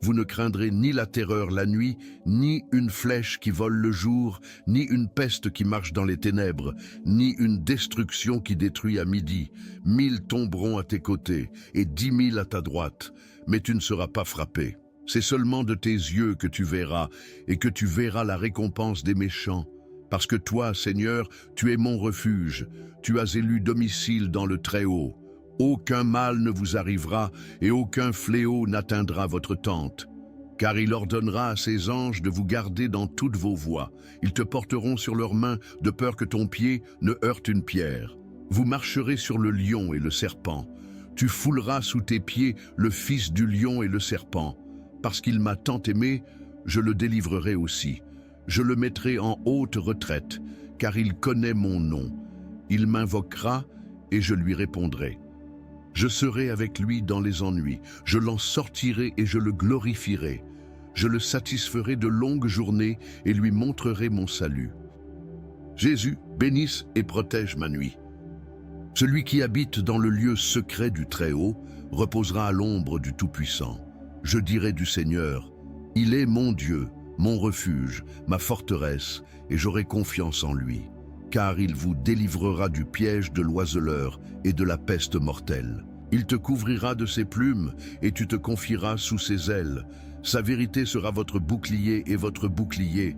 Vous ne craindrez ni la terreur la nuit, ni une flèche qui vole le jour, ni une peste qui marche dans les ténèbres, ni une destruction qui détruit à midi. 1000 tomberont à tes côtés et 10 000 à ta droite, mais tu ne seras pas frappé. C'est seulement de tes yeux que tu verras, et que tu verras la récompense des méchants. Parce que toi, Seigneur, tu es mon refuge, tu as élu domicile dans le Très-Haut. Aucun mal ne vous arrivera, et aucun fléau n'atteindra votre tente. Car il ordonnera à ses anges de vous garder dans toutes vos voies. Ils te porteront sur leurs mains, de peur que ton pied ne heurte une pierre. Vous marcherez sur le lion et le serpent. Tu fouleras sous tes pieds le fils du lion et le serpent. Parce qu'il m'a tant aimé, je le délivrerai aussi. Je le mettrai en haute retraite, car il connaît mon nom. Il m'invoquera et je lui répondrai. Je serai avec lui dans les ennuis, je l'en sortirai et je le glorifierai. Je le satisferai de longues journées et lui montrerai mon salut. Jésus, bénisse et protège ma nuit. Celui qui habite dans le lieu secret du Très-Haut reposera à l'ombre du Tout-Puissant. Je dirai du Seigneur, il est mon Dieu, mon refuge, ma forteresse, et j'aurai confiance en lui, car il vous délivrera du piège de l'oiseleur et de la peste mortelle. Il te couvrira de ses plumes et tu te confieras sous ses ailes. Sa vérité sera votre bouclier et votre bouclier.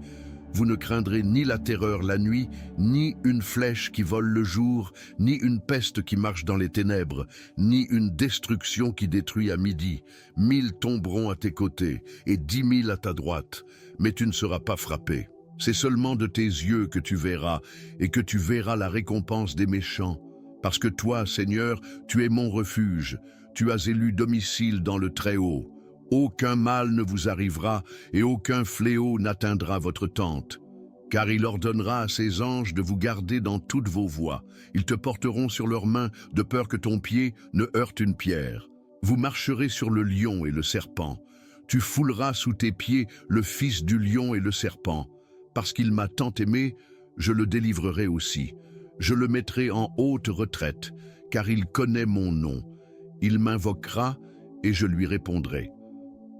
Vous ne craindrez ni la terreur la nuit, ni une flèche qui vole le jour, ni une peste qui marche dans les ténèbres, ni une destruction qui détruit à midi. 1000 tomberont à tes côtés et 10 000 à ta droite, mais tu ne seras pas frappé. C'est seulement de tes yeux que tu verras, et que tu verras la récompense des méchants. Parce que toi, Seigneur, tu es mon refuge, tu as élu domicile dans le Très-Haut. Aucun mal ne vous arrivera et aucun fléau n'atteindra votre tente. Car il ordonnera à ses anges de vous garder dans toutes vos voies. Ils te porteront sur leurs mains de peur que ton pied ne heurte une pierre. Vous marcherez sur le lion et le serpent. Tu fouleras sous tes pieds le fils du lion et le serpent. Parce qu'il m'a tant aimé, je le délivrerai aussi. Je le mettrai en haute retraite, car il connaît mon nom. Il m'invoquera et je lui répondrai.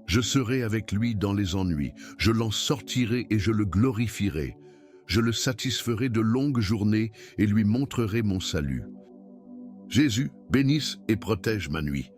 Je serai avec lui dans les ennuis, je l'en sortirai et je le glorifierai. Je le satisferai de longues journées et lui montrerai mon salut. Jésus, bénisse et protège ma nuit.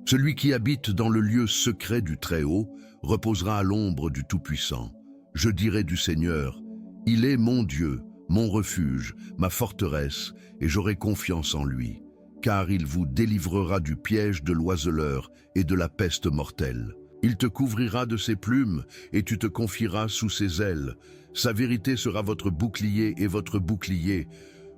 Celui qui habite dans le lieu secret du Très-Haut reposera à l'ombre du Tout-Puissant. Je dirai du Seigneur, il est mon Dieu, mon refuge, ma forteresse, et j'aurai confiance en lui. Car il vous délivrera du piège de l'oiseleur et de la peste mortelle. Il te couvrira de ses plumes et tu te confieras sous ses ailes. Sa vérité sera votre bouclier et votre bouclier.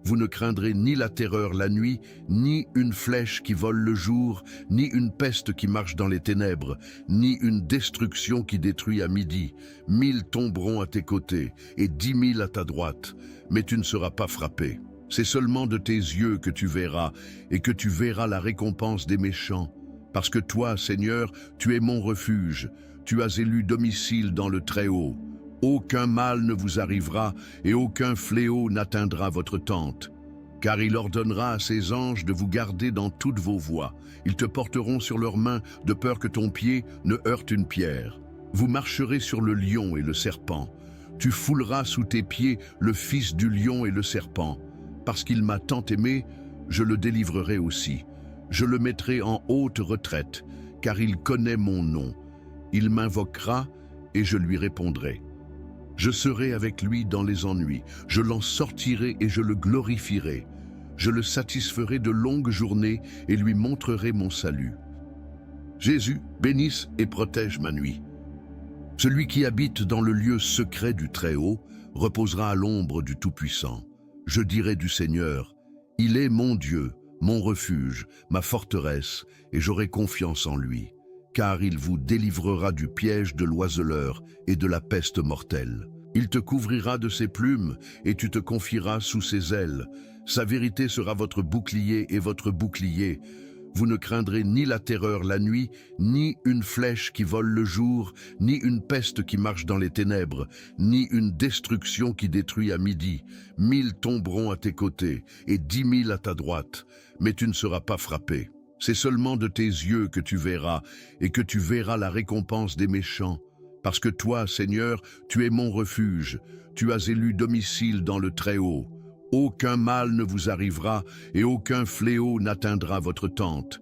Vous ne craindrez ni la terreur la nuit, ni une flèche qui vole le jour, ni une peste qui marche dans les ténèbres, ni une destruction qui détruit à midi. 1000 tomberont à tes côtés et 10 000 à ta droite, mais tu ne seras pas frappé. C'est seulement de tes yeux que tu verras, et que tu verras la récompense des méchants. Parce que toi, Seigneur, tu es mon refuge, tu as élu domicile dans le Très-Haut. Aucun mal ne vous arrivera, et aucun fléau n'atteindra votre tente. Car il ordonnera à ses anges de vous garder dans toutes vos voies. Ils te porteront sur leurs mains, de peur que ton pied ne heurte une pierre. Vous marcherez sur le lion et le serpent. Tu fouleras sous tes pieds le fils du lion et le serpent. Parce qu'il m'a tant aimé, je le délivrerai aussi. Je le mettrai en haute retraite, car il connaît mon nom. Il m'invoquera et je lui répondrai. Je serai avec lui dans les ennuis, je l'en sortirai et je le glorifierai. Je le satisferai de longues journées et lui montrerai mon salut. Jésus, bénisse et protège ma nuit. Celui qui habite dans le lieu secret du Très-Haut reposera à l'ombre du Tout-Puissant. Je dirai du Seigneur, il est mon Dieu, mon refuge, ma forteresse, et j'aurai confiance en lui, car il vous délivrera du piège de l'oiseleur et de la peste mortelle. Il te couvrira de ses plumes et tu te confieras sous ses ailes. Sa vérité sera votre bouclier et votre bouclier. Vous ne craindrez ni la terreur la nuit, ni une flèche qui vole le jour, ni une peste qui marche dans les ténèbres, ni une destruction qui détruit à midi. 1000 tomberont à tes côtés et 10 000 à ta droite, mais tu ne seras pas frappé. C'est seulement de tes yeux que tu verras, et que tu verras la récompense des méchants. Parce que toi, Seigneur, tu es mon refuge, tu as élu domicile dans le Très-Haut. Aucun mal ne vous arrivera et aucun fléau n'atteindra votre tente.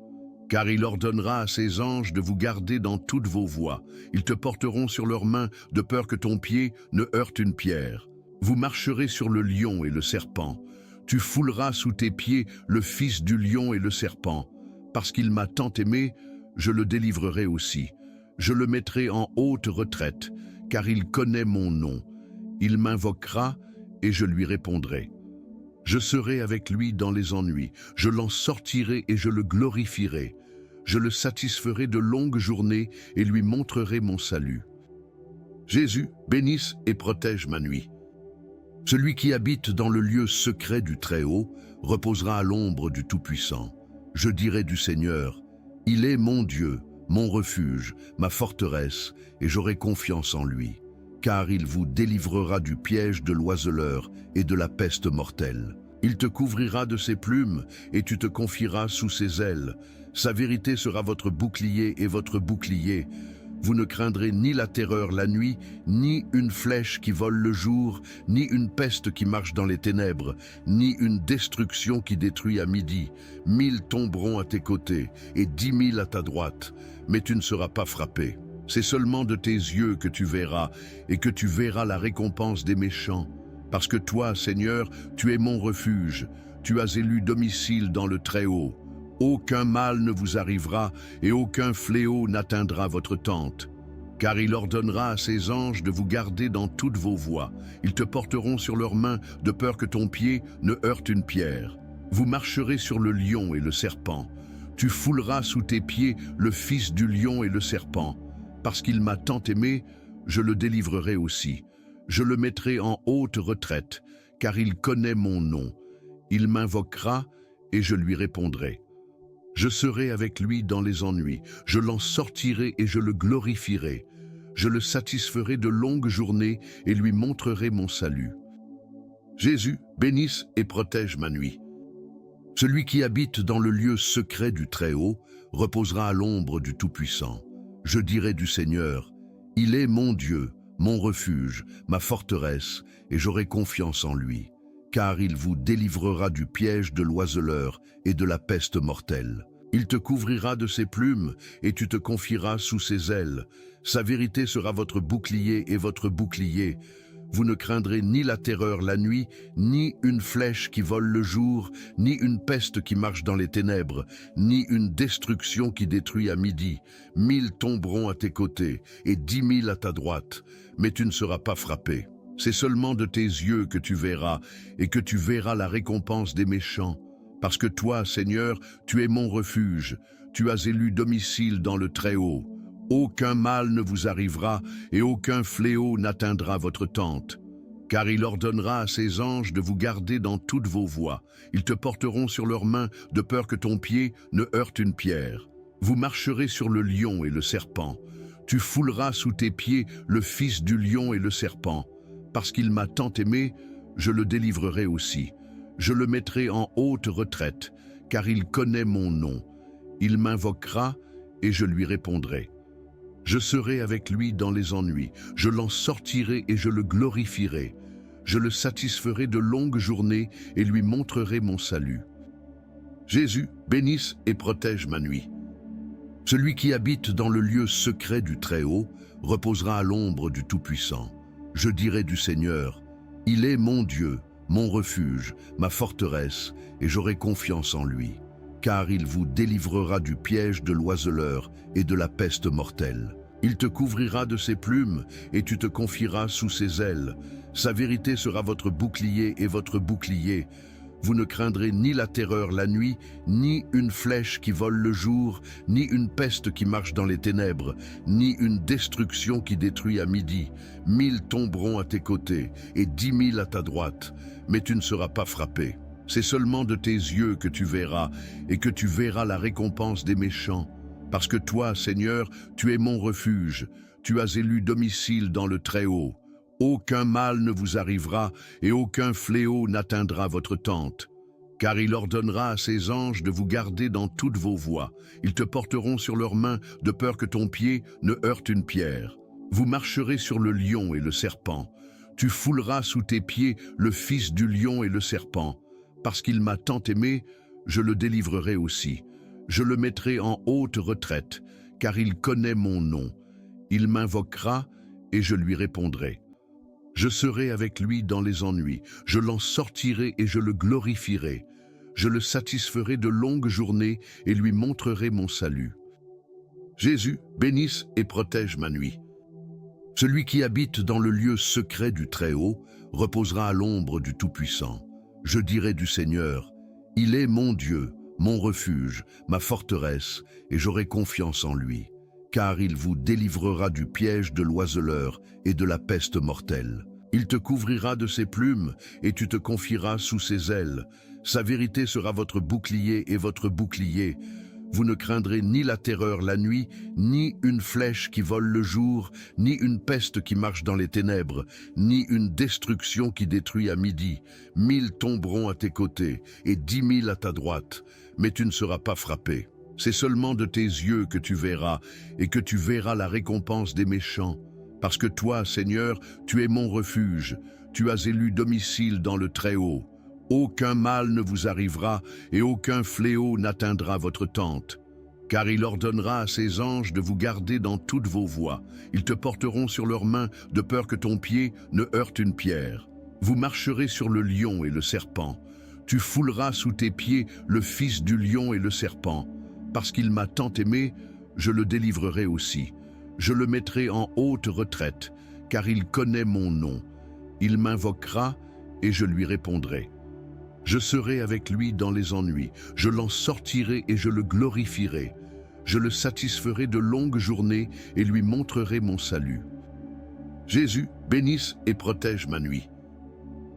Car il ordonnera à ses anges de vous garder dans toutes vos voies. Ils te porteront sur leurs mains de peur que ton pied ne heurte une pierre. Vous marcherez sur le lion et le serpent. Tu fouleras sous tes pieds le fils du lion et le serpent. Parce qu'il m'a tant aimé, je le délivrerai aussi. Je le mettrai en haute retraite, car il connaît mon nom. Il m'invoquera et je lui répondrai. Je serai avec lui dans les ennuis, je l'en sortirai et je le glorifierai. Je le satisferai de longues journées et lui montrerai mon salut. Jésus, bénisse et protège ma nuit. Celui qui habite dans le lieu secret du Très-Haut reposera à l'ombre du Tout-Puissant. Je dirai du Seigneur, il est mon Dieu, mon refuge, ma forteresse, et j'aurai confiance en lui, car il vous délivrera du piège de l'oiseleur et de la peste mortelle. Il te couvrira de ses plumes, et tu te confieras sous ses ailes. Sa vérité sera votre bouclier et votre bouclier. Vous ne craindrez ni la terreur la nuit, ni une flèche qui vole le jour, ni une peste qui marche dans les ténèbres, ni une destruction qui détruit à midi. 1000 tomberont à tes côtés et 10 000 à ta droite, mais tu ne seras pas frappé. C'est seulement de tes yeux que tu verras, et que tu verras la récompense des méchants. Parce que toi, Seigneur, tu es mon refuge, tu as élu domicile dans le Très-Haut. Aucun mal ne vous arrivera et aucun fléau n'atteindra votre tente. Car il ordonnera à ses anges de vous garder dans toutes vos voies. Ils te porteront sur leurs mains de peur que ton pied ne heurte une pierre. Vous marcherez sur le lion et le serpent. Tu fouleras sous tes pieds le fils du lion et le serpent. Parce qu'il m'a tant aimé, je le délivrerai aussi. Je le mettrai en haute retraite, car il connaît mon nom. Il m'invoquera et je lui répondrai. Je serai avec lui dans les ennuis, je l'en sortirai et je le glorifierai. Je le satisferai de longues journées et lui montrerai mon salut. Jésus, bénisse et protège ma nuit. Celui qui habite dans le lieu secret du Très-Haut reposera à l'ombre du Tout-Puissant. Je dirai du Seigneur, il est mon Dieu, mon refuge, ma forteresse, et j'aurai confiance en lui. Car il vous délivrera du piège de l'oiseleur et de la peste mortelle. Il te couvrira de ses plumes, et tu te confieras sous ses ailes. Sa vérité sera votre bouclier et votre bouclier. Vous ne craindrez ni la terreur la nuit, ni une flèche qui vole le jour, ni une peste qui marche dans les ténèbres, ni une destruction qui détruit à midi. 1000 tomberont à tes côtés, et 10 000 à ta droite, mais tu ne seras pas frappé. C'est seulement de tes yeux que tu verras, et que tu verras la récompense des méchants. Parce que toi, Seigneur, tu es mon refuge, tu as élu domicile dans le Très-Haut. Aucun mal ne vous arrivera, et aucun fléau n'atteindra votre tente. Car il ordonnera à ses anges de vous garder dans toutes vos voies. Ils te porteront sur leurs mains, de peur que ton pied ne heurte une pierre. Vous marcherez sur le lion et le serpent. Tu fouleras sous tes pieds le fils du lion et le serpent. Parce qu'il m'a tant aimé, je le délivrerai aussi. Je le mettrai en haute retraite, car il connaît mon nom. Il m'invoquera et je lui répondrai. Je serai avec lui dans les ennuis, je l'en sortirai et je le glorifierai. Je le satisferai de longues journées et lui montrerai mon salut. Jésus, bénisse et protège ma nuit. Celui qui habite dans le lieu secret du Très-Haut reposera à l'ombre du Tout-Puissant. Je dirai du Seigneur, il est mon Dieu, mon refuge, ma forteresse, et j'aurai confiance en lui. Car il vous délivrera du piège de l'oiseleur et de la peste mortelle. Il te couvrira de ses plumes, et tu te confieras sous ses ailes. Sa vérité sera votre bouclier et votre bouclier. Vous ne craindrez ni la terreur la nuit, ni une flèche qui vole le jour, ni une peste qui marche dans les ténèbres, ni une destruction qui détruit à midi. 1000 tomberont à tes côtés, et 10 000 à ta droite, mais tu ne seras pas frappé. C'est seulement de tes yeux que tu verras, et que tu verras la récompense des méchants. Parce que toi, Seigneur, tu es mon refuge, tu as élu domicile dans le Très-Haut. Aucun mal ne vous arrivera, et aucun fléau n'atteindra votre tente. Car il ordonnera à ses anges de vous garder dans toutes vos voies. Ils te porteront sur leurs mains, de peur que ton pied ne heurte une pierre. Vous marcherez sur le lion et le serpent. Tu fouleras sous tes pieds le fils du lion et le serpent. Parce qu'il m'a tant aimé, je le délivrerai aussi. Je le mettrai en haute retraite, car il connaît mon nom. Il m'invoquera et je lui répondrai. Je serai avec lui dans les ennuis, je l'en sortirai et je le glorifierai. Je le satisferai de longues journées et lui montrerai mon salut. Jésus, bénisse et protège ma nuit. Celui qui habite dans le lieu secret du Très-Haut reposera à l'ombre du Tout-Puissant. Je dirai du Seigneur, il est mon Dieu, mon refuge, ma forteresse, et j'aurai confiance en lui. car il vous délivrera du piège de l'oiseleur et de la peste mortelle. Il te couvrira de ses plumes, et tu te confieras sous ses ailes. Sa vérité sera votre bouclier et votre bouclier. Vous ne craindrez ni la terreur la nuit, ni une flèche qui vole le jour, ni une peste qui marche dans les ténèbres, ni une destruction qui détruit à midi. 1000 tomberont à tes côtés, et 10 000 à ta droite, mais tu ne seras pas frappé. C'est seulement de tes yeux que tu verras, et que tu verras la récompense des méchants. Parce que toi, Seigneur, tu es mon refuge, tu as élu domicile dans le Très-Haut. Aucun mal ne vous arrivera et aucun fléau n'atteindra votre tente. Car il ordonnera à ses anges de vous garder dans toutes vos voies. Ils te porteront sur leurs mains de peur que ton pied ne heurte une pierre. Vous marcherez sur le lion et le serpent. Tu fouleras sous tes pieds le fils du lion et le serpent. Parce qu'il m'a tant aimé, je le délivrerai aussi. Je le mettrai en haute retraite, car il connaît mon nom. Il m'invoquera et je lui répondrai. Je serai avec lui dans les ennuis, je l'en sortirai et je le glorifierai. Je le satisferai de longues journées et lui montrerai mon salut. Jésus, bénisse et protège ma nuit.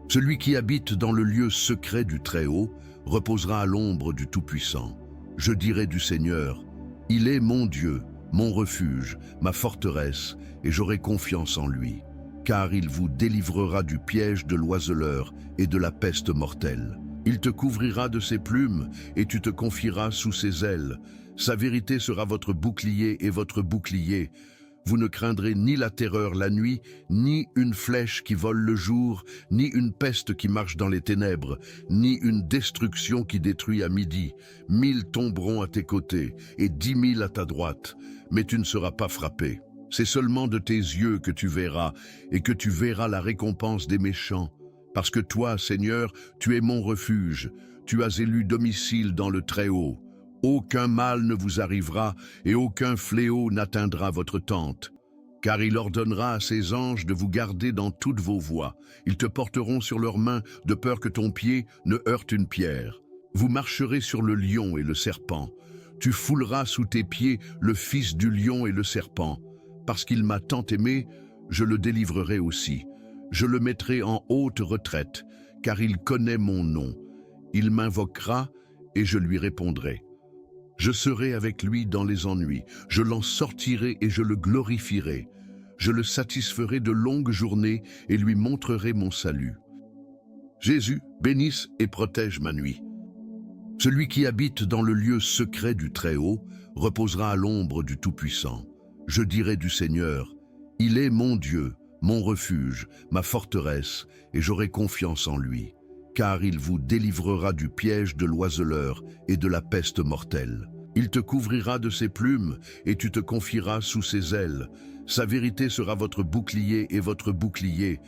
Celui qui habite dans le lieu secret du Très-Haut reposera à l'ombre du Tout-Puissant. Je dirai du Seigneur, il est mon Dieu, mon refuge, ma forteresse, et j'aurai confiance en lui. Car il vous délivrera du piège de l'oiseleur et de la peste mortelle. Il te couvrira de ses plumes, et tu te confieras sous ses ailes. Sa vérité sera votre bouclier et votre bouclier. Vous ne craindrez ni la terreur la nuit, ni une flèche qui vole le jour, ni une peste qui marche dans les ténèbres, ni une destruction qui détruit à midi. 1000 tomberont à tes côtés, et 10 000 à ta droite, mais tu ne seras pas frappé. C'est seulement de tes yeux que tu verras, et que tu verras la récompense des méchants. Parce que toi, Seigneur, tu es mon refuge, tu as élu domicile dans le Très-Haut. Aucun mal ne vous arrivera, et aucun fléau n'atteindra votre tente. Car il ordonnera à ses anges de vous garder dans toutes vos voies. Ils te porteront sur leurs mains, de peur que ton pied ne heurte une pierre. Vous marcherez sur le lion et le serpent. Tu fouleras sous tes pieds le fils du lion et le serpent. Parce qu'il m'a tant aimé, je le délivrerai aussi. Je le mettrai en haute retraite, car il connaît mon nom. Il m'invoquera et je lui répondrai. Je serai avec lui dans les ennuis, je l'en sortirai et je le glorifierai. Je le satisferai de longues journées et lui montrerai mon salut. Jésus, bénisse et protège ma nuit. Celui qui habite dans le lieu secret du Très-Haut reposera à l'ombre du Tout-Puissant. Je dirai du Seigneur, il est mon Dieu, mon refuge, ma forteresse, et j'aurai confiance en lui. Car il vous délivrera du piège de l'oiseleur et de la peste mortelle. Il te couvrira de ses plumes, et tu te confieras sous ses ailes. Sa vérité sera votre bouclier et votre bouclier.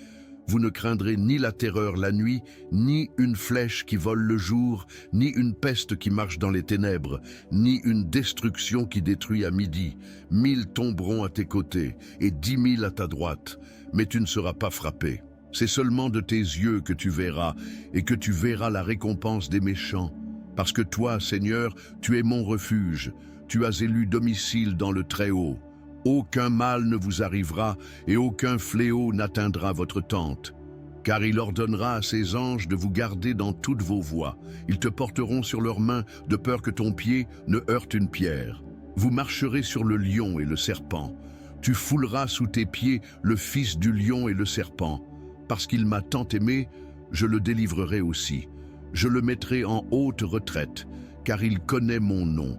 Vous ne craindrez ni la terreur la nuit, ni une flèche qui vole le jour, ni une peste qui marche dans les ténèbres, ni une destruction qui détruit à midi. 1000 tomberont à tes côtés, et 10 000 à ta droite, mais tu ne seras pas frappé. C'est seulement de tes yeux que tu verras, et que tu verras la récompense des méchants. Parce que toi, Seigneur, tu es mon refuge, tu as élu domicile dans le Très-Haut. Aucun mal ne vous arrivera, et aucun fléau n'atteindra votre tente. Car il ordonnera à ses anges de vous garder dans toutes vos voies. Ils te porteront sur leurs mains, de peur que ton pied ne heurte une pierre. Vous marcherez sur le lion et le serpent. Tu fouleras sous tes pieds le fils du lion et le serpent. Parce qu'il m'a tant aimé, je le délivrerai aussi. Je le mettrai en haute retraite, car il connaît mon nom.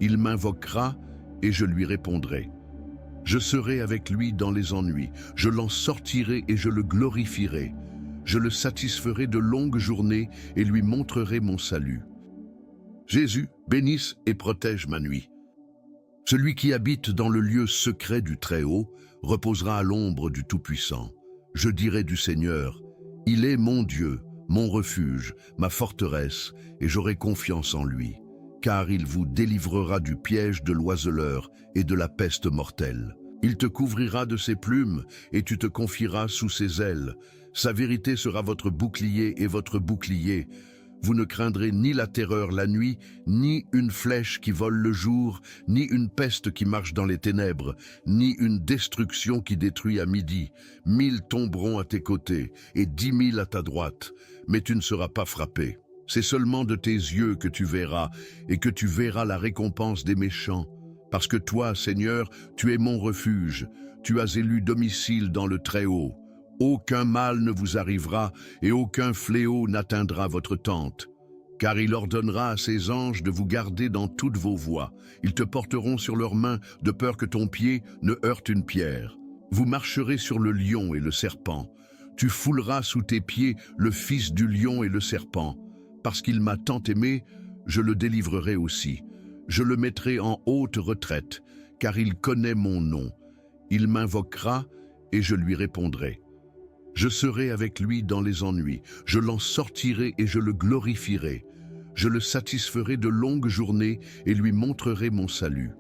Il m'invoquera et je lui répondrai. Je serai avec lui dans les ennuis, je l'en sortirai et je le glorifierai. Je le satisferai de longues journées et lui montrerai mon salut. Jésus, bénisse et protège ma nuit. Celui qui habite dans le lieu secret du Très-Haut reposera à l'ombre du Tout-Puissant. Je dirai du Seigneur, il est mon Dieu, mon refuge, ma forteresse, et j'aurai confiance en lui. Car il vous délivrera du piège de l'oiseleur et de la peste mortelle. Il te couvrira de ses plumes, et tu te confieras sous ses ailes. Sa vérité sera votre bouclier et votre bouclier. Vous ne craindrez ni la terreur la nuit, ni une flèche qui vole le jour, ni une peste qui marche dans les ténèbres, ni une destruction qui détruit à midi. 1000 tomberont à tes côtés et 10 000 à ta droite, mais tu ne seras pas frappé. C'est seulement de tes yeux que tu verras, et que tu verras la récompense des méchants. Parce que toi, Seigneur, tu es mon refuge, tu as élu domicile dans le Très-Haut. Aucun mal ne vous arrivera et aucun fléau n'atteindra votre tente. Car il ordonnera à ses anges de vous garder dans toutes vos voies. Ils te porteront sur leurs mains de peur que ton pied ne heurte une pierre. Vous marcherez sur le lion et le serpent. Tu fouleras sous tes pieds le fils du lion et le serpent. Parce qu'il m'a tant aimé, je le délivrerai aussi. Je le mettrai en haute retraite, car il connaît mon nom. Il m'invoquera et je lui répondrai. Je serai avec lui dans les ennuis, je l'en sortirai et je le glorifierai. Je le satisferai de longues journées et lui montrerai mon salut.